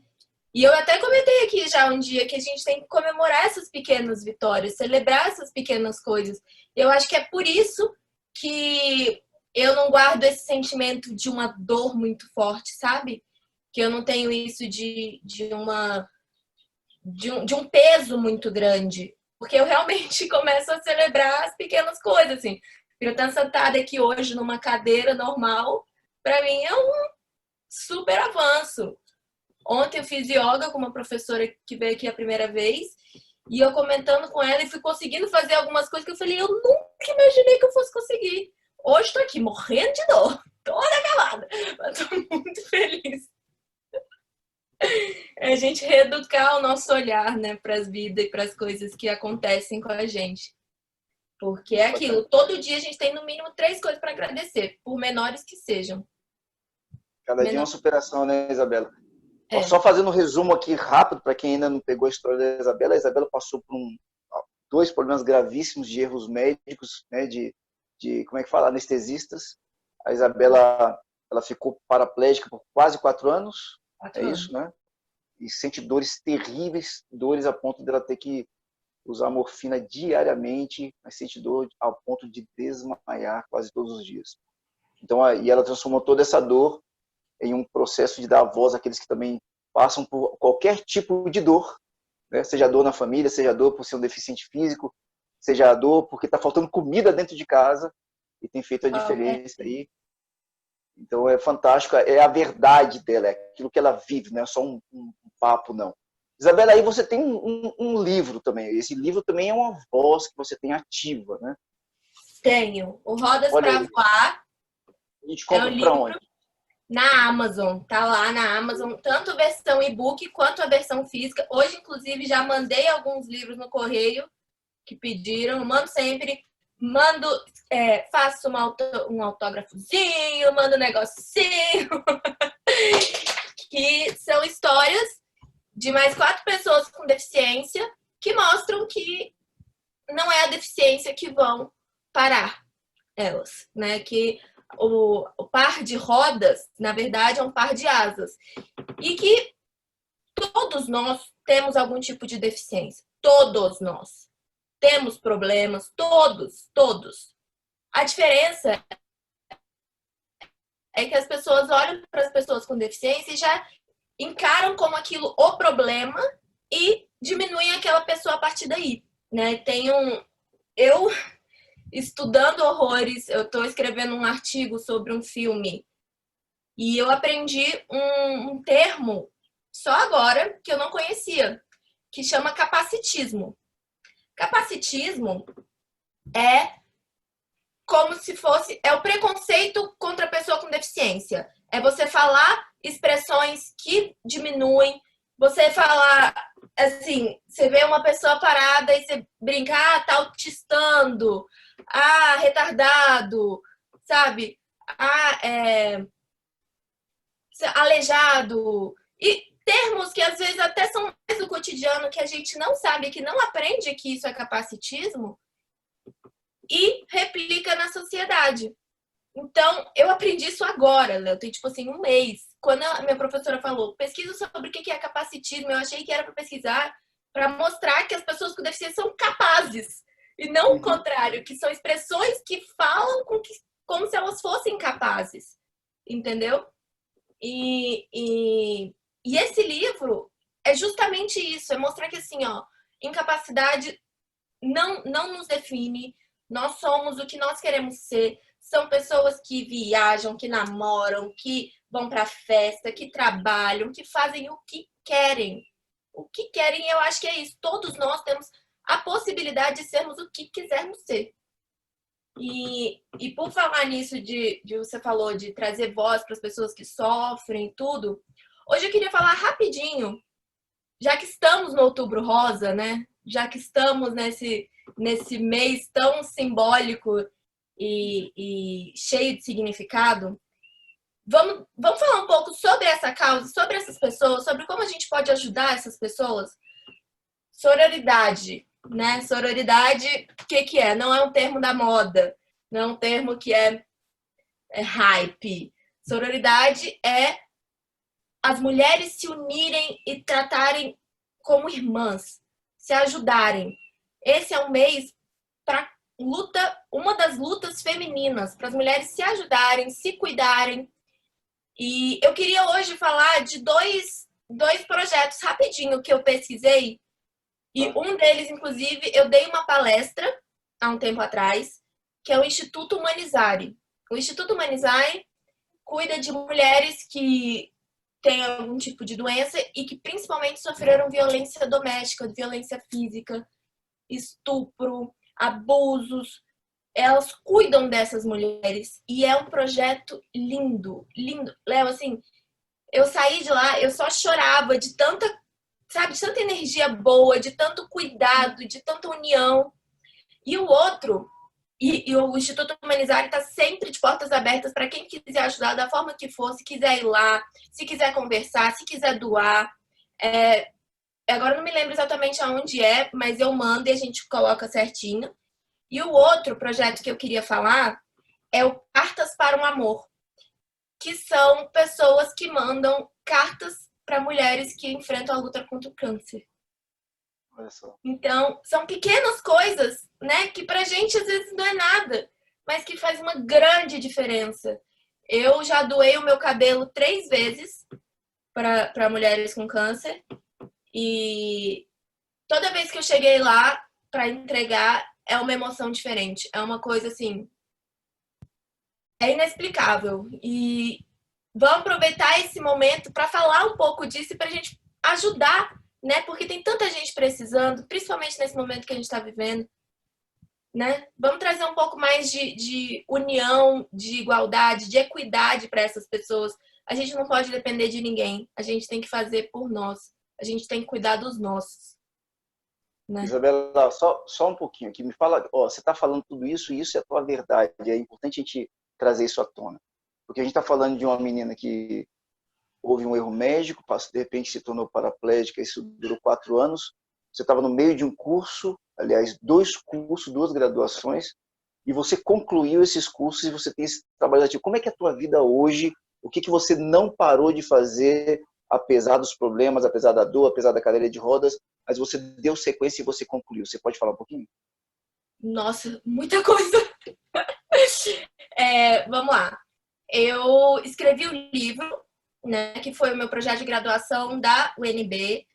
E eu até comentei aqui já um dia que a gente tem que comemorar essas pequenas vitórias, celebrar essas pequenas coisas. Eu acho que é por isso que eu não guardo esse sentimento de uma dor muito forte, sabe? Que eu não tenho isso de um peso muito grande. Porque eu realmente começo a celebrar as pequenas coisas, assim. Eu estar sentada aqui hoje numa cadeira normal, para mim é um super avanço. Ontem eu fiz yoga com uma professora que veio aqui a primeira vez, e eu comentando com ela e fui conseguindo fazer algumas coisas que eu falei, eu nunca imaginei que eu fosse conseguir. Hoje estou aqui morrendo de dor, toda acabada, mas estou muito feliz. É a gente reeducar o nosso olhar, né, para as vidas e para as coisas que acontecem com a gente. Porque é aquilo, todo dia a gente tem no mínimo 3 coisas para agradecer, por menores que sejam. Cada dia é uma superação, né, Isabela? Só fazendo um resumo aqui rápido, para quem ainda não pegou a história da Isabela, a Isabela passou por 2 problemas gravíssimos de erros médicos, né, de como é que fala, anestesistas. A Isabela, ela ficou paraplégica por quase 4 anos, isso, né? E sente dores terríveis, dores a ponto dela ter que usar morfina diariamente, mas sente dor ao ponto de desmaiar quase todos os dias. Então, e ela transformou toda essa dor em um processo de dar voz àqueles que também passam por qualquer tipo de dor, né? Seja dor na família, seja dor por ser um deficiente físico, seja dor porque está faltando comida dentro de casa, e tem feito a diferença aí. Então é fantástico, é a verdade dela, é aquilo que ela vive, não é só um papo, não. Isabela, aí você tem um livro também, esse livro também é uma voz que você tem ativa, né? Tenho, o Rodas para Voar. A gente compra para onde? Na Amazon, tá lá na Amazon, tanto a versão e-book quanto a versão física. Hoje, inclusive, já mandei alguns livros no correio que pediram, mando sempre, faço um autógrafozinho, mando um negocinho, que são histórias de mais 4 pessoas com deficiência que mostram que não é a deficiência que vão parar elas, né? Que o par de rodas, na verdade, é um par de asas. E que todos nós temos algum tipo de deficiência. Todos nós temos problemas, todos. A diferença é que as pessoas olham para as pessoas com deficiência e já encaram como aquilo o problema e diminuem aquela pessoa a partir daí, né? Eu estudando horrores, eu estou escrevendo um artigo sobre um filme e eu aprendi um termo só agora que eu não conhecia, que chama capacitismo. Capacitismo é como se fosse o preconceito contra a pessoa com deficiência. É você falar expressões que diminuem, você falar assim, você vê uma pessoa parada e você brinca, tá autistando, retardado, sabe? Aleijado. E termos que às vezes até são mais do cotidiano, que a gente não sabe, que não aprende que isso é capacitismo e replica na sociedade. Então, eu aprendi isso agora, Léo, tem tipo assim, 1 mês. Quando a minha professora falou, pesquisa sobre o que é capacitismo, eu achei que era para pesquisar, para mostrar que as pessoas com deficiência são capazes. E não o contrário, que são expressões que falam como se elas fossem capazes. Entendeu? E esse livro é justamente isso, é mostrar que assim, incapacidade não nos define, nós somos o que nós queremos ser. São pessoas que viajam, que namoram, que vão para festa, que trabalham, que fazem o que querem. O que querem, eu acho que é isso. Todos nós temos a possibilidade de sermos o que quisermos ser. E por falar nisso de você falou de trazer voz para as pessoas que sofrem e tudo, hoje eu queria falar rapidinho, já que estamos no Outubro Rosa, né? Já que estamos nesse mês tão simbólico e cheio de significado, vamos falar um pouco sobre essa causa, sobre essas pessoas, sobre como a gente pode ajudar essas pessoas. Sororidade, né? Sororidade, o que é? Não é um termo da moda, não é um termo que é hype. Sororidade é as mulheres se unirem e tratarem como irmãs, se ajudarem. Esse é um mês para luta, uma das lutas femininas, para as mulheres se ajudarem, se cuidarem. E eu queria hoje falar de dois projetos rapidinho que eu pesquisei. E um deles, inclusive, eu dei uma palestra há um tempo atrás, que é o Instituto Humanizare. O Instituto Humanizare cuida de mulheres que têm algum tipo de doença e que principalmente sofreram violência doméstica, violência física, estupro, abusos. Elas cuidam dessas mulheres e é um projeto lindo, lindo. Léo, assim, eu saí de lá, eu só chorava de tanta, sabe, de tanta energia boa, de tanto cuidado, de tanta união. E o outro, e o Instituto Humanizare está sempre de portas abertas para quem quiser ajudar da forma que for, se quiser ir lá, se quiser conversar, se quiser doar. Agora não me lembro exatamente aonde é, mas eu mando e a gente coloca certinho. E o outro projeto que eu queria falar é o Cartas para um Amor, que são pessoas que mandam cartas para mulheres que enfrentam a luta contra o câncer. Olha só. Então, são pequenas coisas, né, que pra gente às vezes não é nada, mas que faz uma grande diferença. Eu já doei o meu cabelo 3 vezes para mulheres com câncer e toda vez que eu cheguei lá para entregar é uma emoção diferente, é uma coisa assim, é inexplicável. E vamos aproveitar esse momento para falar um pouco disso e para a gente ajudar, né? Porque tem tanta gente precisando, principalmente nesse momento que a gente está vivendo, né? Vamos trazer um pouco mais de união, de igualdade, de equidade para essas pessoas. A gente não pode depender de ninguém. A gente tem que fazer por nós. A gente tem que cuidar dos nossos. Né? Isabela, só um pouquinho aqui. Me fala, você está falando tudo isso e isso é a tua verdade. É importante a gente trazer isso à tona. Porque a gente está falando de uma menina que houve um erro médico, de repente se tornou paraplégica, isso durou 4 anos. Você estava no meio de um curso, aliás, 2 cursos, 2 graduações, e você concluiu esses cursos e você tem esse trabalho ativo. Como é que é a tua vida hoje? O que você não parou de fazer, apesar dos problemas, apesar da dor, apesar da cadeira de rodas, mas você deu sequência e você concluiu? Você pode falar um pouquinho? Nossa, muita coisa! Vamos lá. Eu escrevi o livro, né, que foi o meu projeto de graduação da UNB.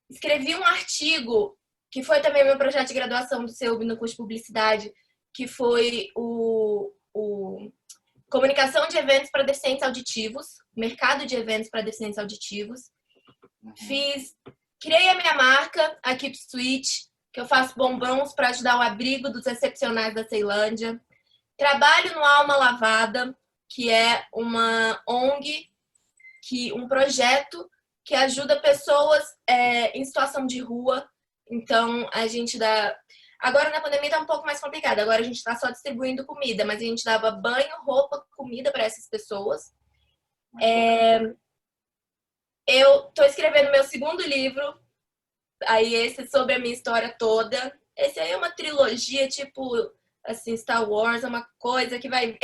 Escrevi um artigo, que foi também o meu projeto de graduação do CEUB no curso de Publicidade, que foi o Comunicação de Eventos para Deficientes Auditivos, Mercado de Eventos para Deficientes Auditivos. Criei a minha marca, a Keep Sweet, que eu faço bombons para ajudar o abrigo dos excepcionais da Ceilândia. Trabalho no Alma Lavada, que é uma ONG, um projeto que ajuda pessoas em situação de rua. Então, a gente dá... Agora, na pandemia, está um pouco mais complicado. Agora, a gente está só distribuindo comida, mas a gente dava banho, roupa, comida para essas pessoas. Eu estou escrevendo meu 2º livro, aí esse sobre a minha história toda. Esse aí é uma trilogia, tipo, assim, Star Wars, é uma coisa que vai...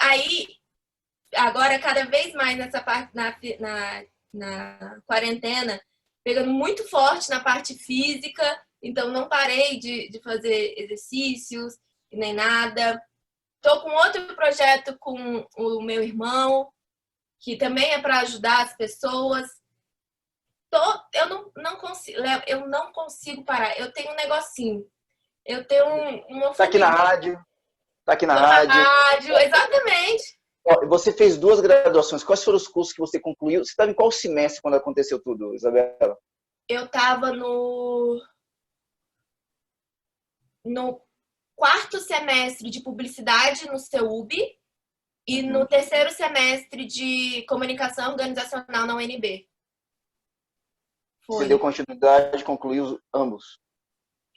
Aí, agora, cada vez mais nessa parte, na quarentena, pegando muito forte na parte física, então não parei de fazer exercícios nem nada. Estou com outro projeto com o meu irmão, que também é para ajudar as pessoas. Eu não consigo parar. Eu tenho um negocinho. Eu tenho uma... Tá aqui na rádio. Tá aqui na rádio. Exatamente. Você fez 2 graduações. Quais foram os cursos que você concluiu? Você estava em qual semestre quando aconteceu tudo, Isabela? Eu estava no no 4º semestre de publicidade no CEUB e no 3º semestre de comunicação organizacional na UNB. Você deu continuidade, concluiu ambos?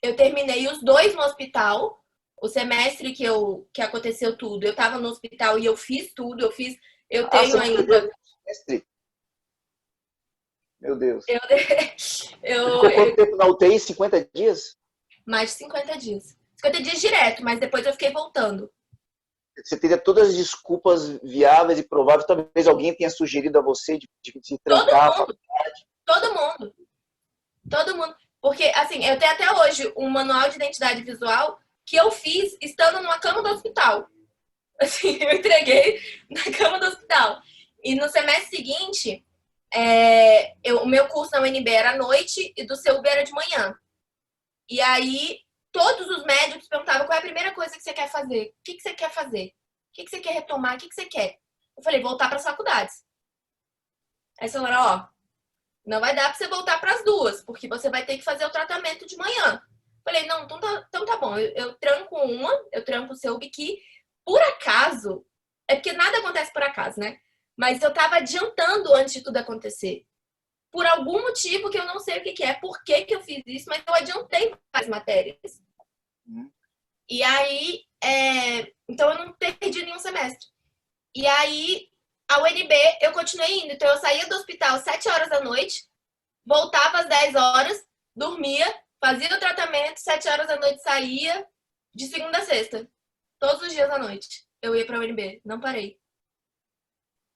Eu terminei os 2 no hospital. O semestre que aconteceu tudo, eu estava no hospital e eu fiz tudo. Eu tenho ainda... Meu Deus. Eu ficou quanto tempo na UTI? 50 dias? Mais de 50 dias. 50 dias direto, mas depois eu fiquei voltando. Você teria todas as desculpas viáveis e prováveis. Talvez alguém tenha sugerido a você de se trancar a faculdade. Todo mundo. Porque, assim, eu tenho até hoje um manual de identidade visual que eu fiz estando numa cama do hospital. Assim, eu entreguei na cama do hospital. E no semestre seguinte, o meu curso na UNB era à noite e do CEUB era de manhã. E aí, todos os médicos perguntavam qual é a primeira coisa que você quer fazer. O que você quer fazer? O que você quer retomar? O que você quer? Eu falei, voltar para as faculdades. Aí eles falaram, ó, não vai dar para você voltar para as 2, porque você vai ter que fazer o tratamento de manhã. Eu falei, não, então tá bom. Eu tranco eu tranco o CEUB que, por acaso, é porque nada acontece por acaso, né? Mas eu tava adiantando antes de tudo acontecer. Por algum motivo que eu não sei o que é, por que eu fiz isso, mas eu adiantei as matérias. E aí, então eu não perdi nenhum semestre. E aí, a UNB, eu continuei indo. Então eu saía do hospital às 7 horas da noite, voltava às 10 horas, dormia, fazia o tratamento, 7 horas da noite saía, de segunda a sexta. Todos os dias à noite. Eu ia pra UNB, não parei.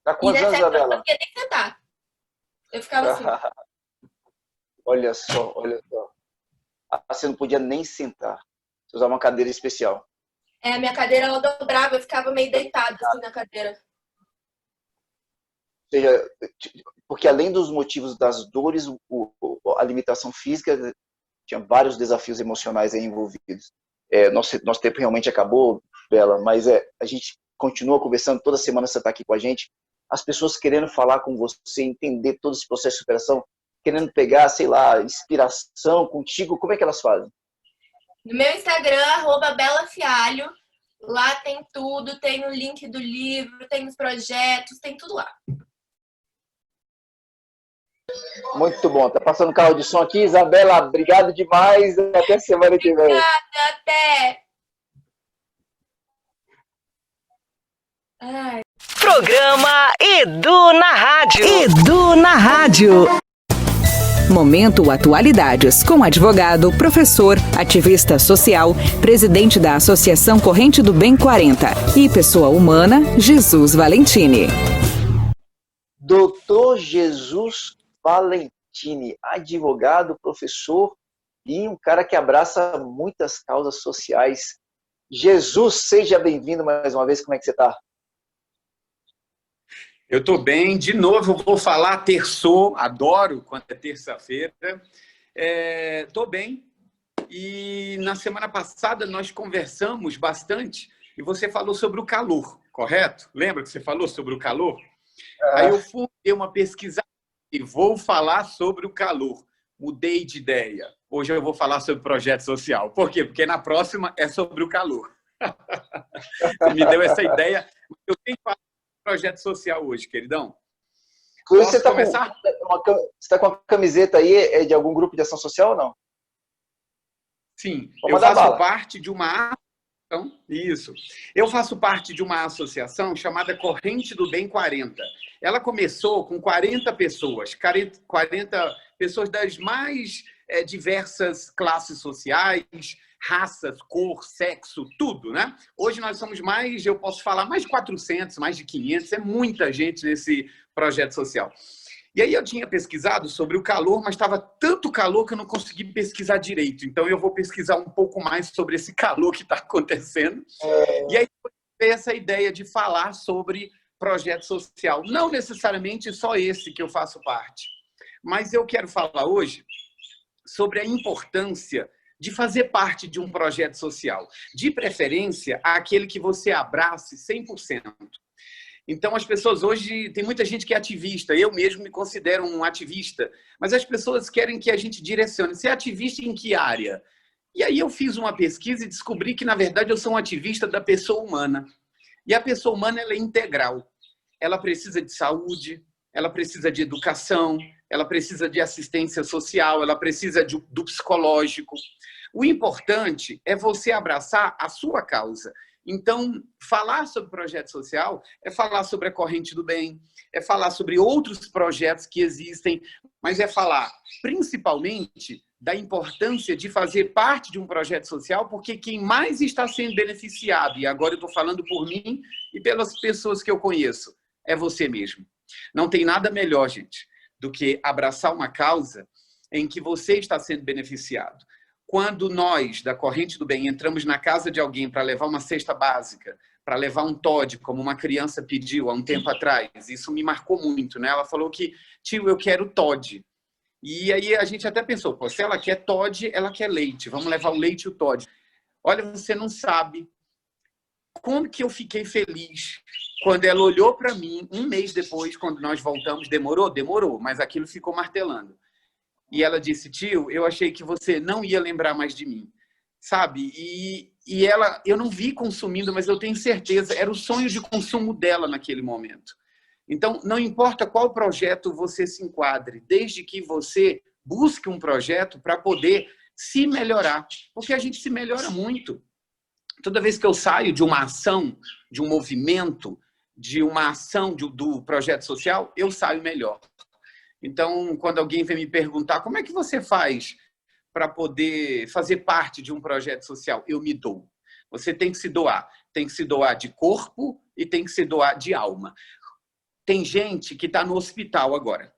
Tá quantos anos, Isabela? Eu não conseguia nem sentar. Eu ficava assim. Olha só. Você não podia nem sentar. Você usava uma cadeira especial. A minha cadeira, ela dobrava, eu ficava meio deitada assim na cadeira. Ou seja, porque além dos motivos das dores, a limitação física tinha vários desafios emocionais aí envolvidos. Nosso tempo realmente acabou, Bela, mas a gente continua conversando, toda semana você está aqui com a gente. As pessoas querendo falar com você, entender todo esse processo de superação, querendo pegar, sei lá, inspiração contigo, como é que elas fazem? No meu Instagram, @belafialho, lá tem tudo, tem o link do livro, tem os projetos, tem tudo lá. Muito bom, tá passando carro de som aqui. Isabela, obrigado demais, até semana que vem. Obrigada, até! Ai. Programa Edu na Rádio. Edu na Rádio. Momento Atualidades, com advogado, professor, ativista social, presidente da Associação Corrente do Bem 40 e pessoa humana, Jesus Valentini. Doutor Jesus Valentini, advogado, professor e um cara que abraça muitas causas sociais. Jesus, seja bem-vindo mais uma vez, como é que você está? Eu estou bem, de novo eu vou falar terçou, adoro quando é terça-feira. Estou bem e na semana passada nós conversamos bastante e você falou sobre o calor, correto? Lembra que você falou sobre o calor? Aí eu fui ter uma pesquisa e vou falar sobre o calor. Mudei de ideia. Hoje eu vou falar sobre projeto social. Por quê? Porque na próxima é sobre o calor. Você me deu essa ideia. Eu tenho que falar projeto social hoje, queridão. Você está com a camiseta aí de algum grupo de ação social ou não? Sim, eu faço parte de uma associação. Isso. Eu faço parte de uma associação chamada Corrente do Bem 40. Ela começou com 40 pessoas, 40 pessoas das mais diversas classes sociais, raças, cor, sexo, tudo, né? Hoje nós somos mais, eu posso falar, mais de 400, mais de 500, é muita gente nesse projeto social. E aí eu tinha pesquisado sobre o calor, mas estava tanto calor que eu não consegui pesquisar direito. Então eu vou pesquisar um pouco mais sobre esse calor que está acontecendo. E aí eu tive essa ideia de falar sobre projeto social. Não necessariamente só esse que eu faço parte, mas eu quero falar hoje sobre a importância de fazer parte de um projeto social, de preferência aquele que você abrace 100%. Então, as pessoas hoje, tem muita gente que é ativista, eu mesmo me considero um ativista, mas as pessoas querem que a gente direcione. Você é ativista em que área? E aí eu fiz uma pesquisa e descobri que, na verdade, eu sou um ativista da pessoa humana. E a pessoa humana, ela é integral. Ela precisa de saúde, ela precisa de educação, ela precisa de assistência social, ela precisa do psicológico. O importante é você abraçar a sua causa. Então, falar sobre projeto social é falar sobre a corrente do bem, é falar sobre outros projetos que existem, mas é falar, principalmente, da importância de fazer parte de um projeto social, porque quem mais está sendo beneficiado, e agora eu estou falando por mim e pelas pessoas que eu conheço, é você mesmo. Não tem nada melhor, gente, do que abraçar uma causa em que você está sendo beneficiado. Quando nós, da Corrente do Bem, entramos na casa de alguém para levar uma cesta básica, para levar um TOD, como uma criança pediu há um tempo atrás, isso me marcou muito, né? Ela falou que, tio, eu quero TOD. E aí a gente até pensou, pô, se ela quer TOD, ela quer leite, vamos levar o leite e o TOD. Olha, você não sabe como que eu fiquei feliz quando ela olhou para mim, um mês depois, quando nós voltamos, demorou? Demorou, mas aquilo ficou martelando. E ela disse, tio, eu achei que você não ia lembrar mais de mim, sabe? E ela, eu não vi consumindo, mas eu tenho certeza, era o sonho de consumo dela naquele momento. Então, não importa qual projeto você se enquadre, desde que você busque um projeto para poder se melhorar, porque a gente se melhora muito. Toda vez que eu saio de uma ação, de um movimento, de uma ação do projeto social, eu saio melhor. Então, quando alguém vem me perguntar como é que você faz para poder fazer parte de um projeto social, eu me dou. Você tem que se doar. Tem que se doar de corpo e tem que se doar de alma. Tem gente que está no hospital agora,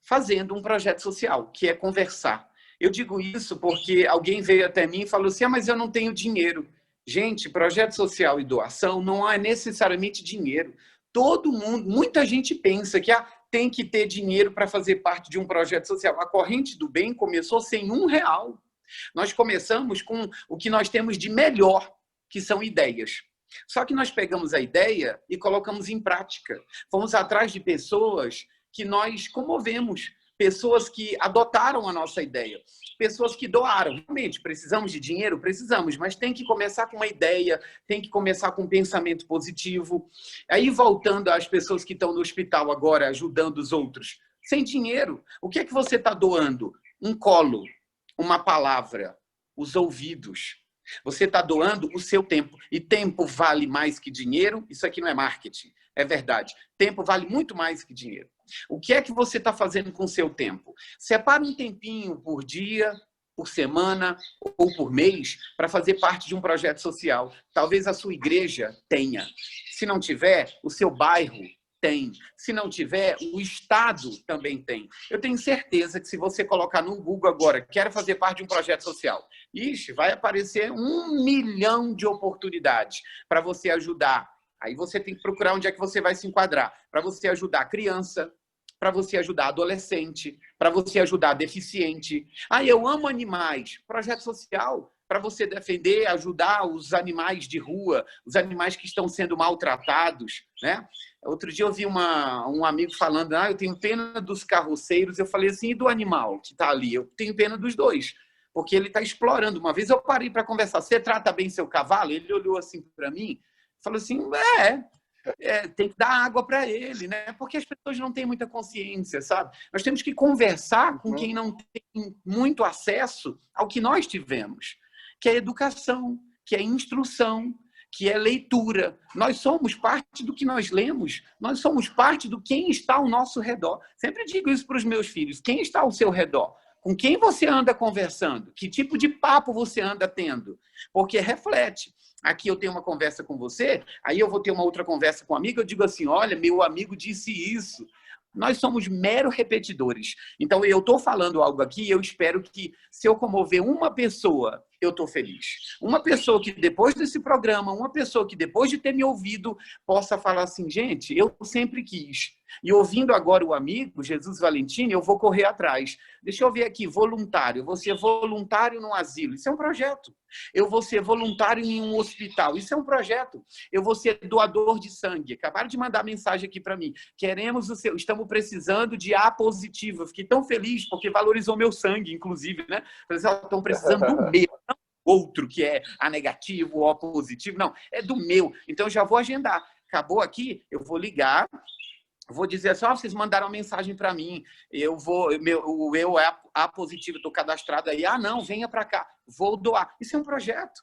fazendo um projeto social, que é conversar. Eu digo isso porque alguém veio até mim e falou assim, mas eu não tenho dinheiro. Gente, projeto social e doação não é necessariamente dinheiro. Todo mundo, muita gente pensa que tem que ter dinheiro para fazer parte de um projeto social. A Corrente do Bem começou sem R$1. Nós começamos com o que nós temos de melhor, que são ideias. Só que nós pegamos a ideia e colocamos em prática. Fomos atrás de pessoas que nós comovemos, pessoas que adotaram a nossa ideia, pessoas que doaram. Realmente, precisamos de dinheiro? Precisamos, mas tem que começar com uma ideia, tem que começar com um pensamento positivo. Aí, voltando às pessoas que estão no hospital agora, ajudando os outros, sem dinheiro, o que é que você está doando? Um colo, uma palavra, os ouvidos. Você está doando o seu tempo. E tempo vale mais que dinheiro? Isso aqui não é marketing, é verdade. Tempo vale muito mais que dinheiro. O que é que você está fazendo com o seu tempo? Separa um tempinho por dia, por semana ou por mês para fazer parte de um projeto social. Talvez a sua igreja tenha. Se não tiver, o seu bairro tem. Se não tiver, o estado também tem. Eu tenho certeza que se você colocar no Google agora, quero fazer parte de um projeto social, vai aparecer 1 milhão de oportunidades para você ajudar. Aí você tem que procurar onde é que você vai se enquadrar. Para você ajudar a criança, para você ajudar adolescente, para você ajudar deficiente. Eu amo animais. Projeto social para você defender, ajudar os animais de rua, os animais que estão sendo maltratados, né? Outro dia eu vi um amigo falando, eu tenho pena dos carroceiros. Eu falei assim, e do animal que está ali? Eu tenho pena dos dois, porque ele está explorando. Uma vez eu parei para conversar, você trata bem seu cavalo? Ele olhou assim para mim, falou assim, tem que dar água para ele, né? Porque as pessoas não têm muita consciência, sabe? Nós temos que conversar com quem não tem muito acesso ao que nós tivemos, que é educação, que é instrução, que é leitura. Nós somos parte do que nós lemos, nós somos parte do quem está ao nosso redor. Sempre digo isso para os meus filhos, quem está ao seu redor? Com quem você anda conversando? Que tipo de papo você anda tendo? Porque reflete. Aqui eu tenho uma conversa com você, aí eu vou ter uma outra conversa com um amigo, eu digo assim, olha, meu amigo disse isso. Nós somos meros repetidores. Então, eu estou falando algo aqui e eu espero que, se eu comover uma pessoa, eu estou feliz. Uma pessoa que depois desse programa, uma pessoa que depois de ter me ouvido, possa falar assim, gente, eu sempre quis. E ouvindo agora o amigo, Jesus Valentini, eu vou correr atrás. Deixa eu ver aqui, voluntário. Eu vou ser voluntário num asilo. Isso é um projeto. Eu vou ser voluntário em um hospital. Isso é um projeto. Eu vou ser doador de sangue. Acabaram de mandar mensagem aqui para mim. Queremos o seu... Estamos precisando de A positivo. Eu fiquei tão feliz porque valorizou meu sangue, inclusive, né? Estão precisando do meu, não do outro, que é A negativo, O positivo. Não, é do meu. Então, eu já vou agendar. Acabou aqui, eu vou ligar... Vou dizer assim, vocês mandaram mensagem para mim, o eu é A positivo, estou cadastrado aí, não, venha para cá, vou doar. Isso é um projeto.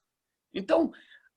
Então,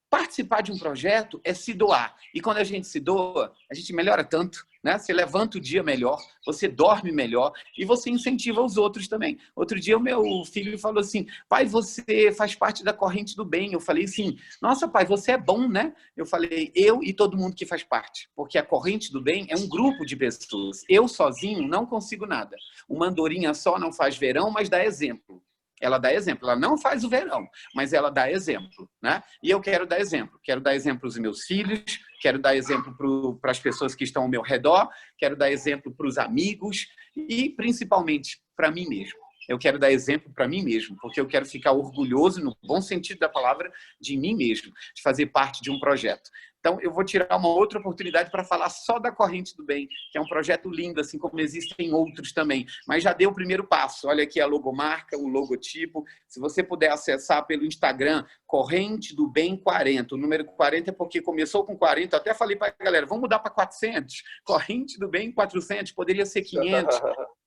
participar de um projeto é se doar. E quando a gente se doa, a gente melhora tanto, né? Você levanta o dia melhor, você dorme melhor e você incentiva os outros também. Outro dia o meu filho falou assim, pai, você faz parte da corrente do bem. Eu falei assim, nossa pai, você é bom, né? Eu falei, eu e todo mundo que faz parte. Porque a corrente do bem é um grupo de pessoas. Eu sozinho não consigo nada. Uma andorinha só não faz verão, mas dá exemplo. Ela dá exemplo, ela não faz o verão, mas ela dá exemplo, né? E eu quero dar exemplo para os meus filhos, quero dar exemplo para as pessoas que estão ao meu redor, quero dar exemplo para os amigos e, principalmente, para mim mesmo. Eu quero dar exemplo para mim mesmo, porque eu quero ficar orgulhoso, no bom sentido da palavra, de mim mesmo, de fazer parte de um projeto. Então, eu vou tirar uma outra oportunidade para falar só da Corrente do Bem, que é um projeto lindo, assim como existem outros também. Mas já deu o primeiro passo. Olha aqui a logomarca, o logotipo. Se você puder acessar pelo Instagram, Corrente do Bem 40. O número 40 é porque começou com 40. Eu até falei para a galera, vamos mudar para 400. Corrente do Bem 400, poderia ser 500.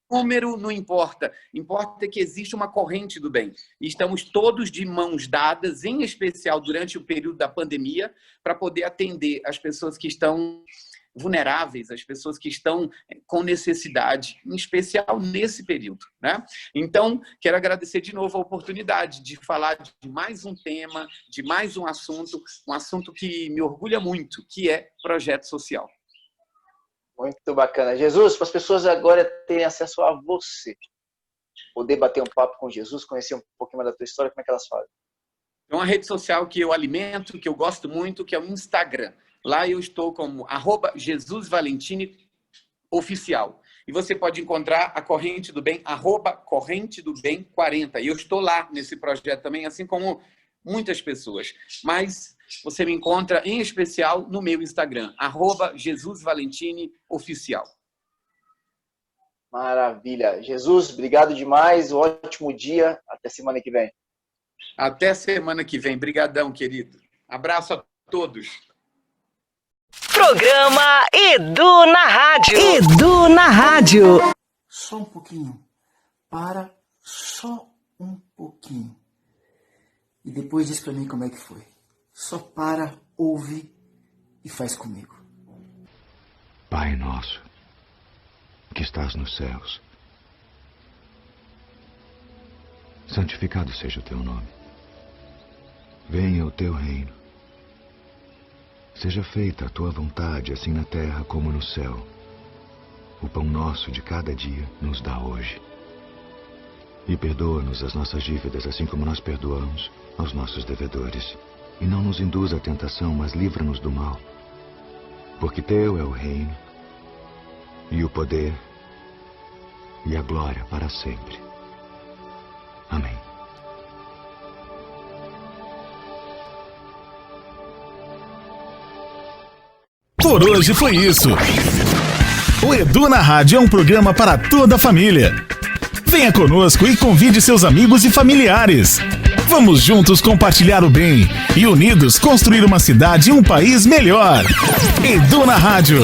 Número não importa. Importa que existe uma corrente do bem. E estamos todos de mãos dadas, em especial durante o período da pandemia, para poder atender as pessoas que estão vulneráveis, as pessoas que estão com necessidade, em especial nesse período, né? Então, quero agradecer de novo a oportunidade de falar de mais um tema, de mais um assunto que me orgulha muito, que é projeto social. Muito bacana. Jesus, para as pessoas agora terem acesso a você, poder bater um papo com Jesus, conhecer um pouquinho mais da tua história, como é que elas fazem? É uma rede social que eu alimento, que eu gosto muito, que é o Instagram. Lá eu estou como @JesusValentiniOficial. E você pode encontrar a Corrente do Bem, @Corrente do Bem 40. E eu estou lá nesse projeto também, assim como muitas pessoas. Mas você me encontra, em especial, no meu Instagram, @JesusValentiniOficial. Maravilha. Jesus, obrigado demais. Um ótimo dia. Até semana que vem. Até semana que vem. Brigadão, querido. Abraço a todos. Programa Edu na Rádio. Edu na Rádio. Só um pouquinho. Para só um pouquinho. E depois diz para mim como é que foi. Só para, ouve e faz comigo. Pai nosso, que estás nos céus, santificado seja o teu nome. Venha o teu reino. Seja feita a tua vontade, assim na terra como no céu. O pão nosso de cada dia nos dá hoje. E perdoa-nos as nossas dívidas, assim como nós perdoamos aos nossos devedores. E não nos induza à tentação, mas livra-nos do mal. Porque teu é o reino, e o poder, e a glória para sempre. Amém. Por hoje foi isso. O Edu na Rádio é um programa para toda a família. Venha conosco e convide seus amigos e familiares. Vamos juntos compartilhar o bem e unidos construir uma cidade e um país melhor. Edu na Rádio.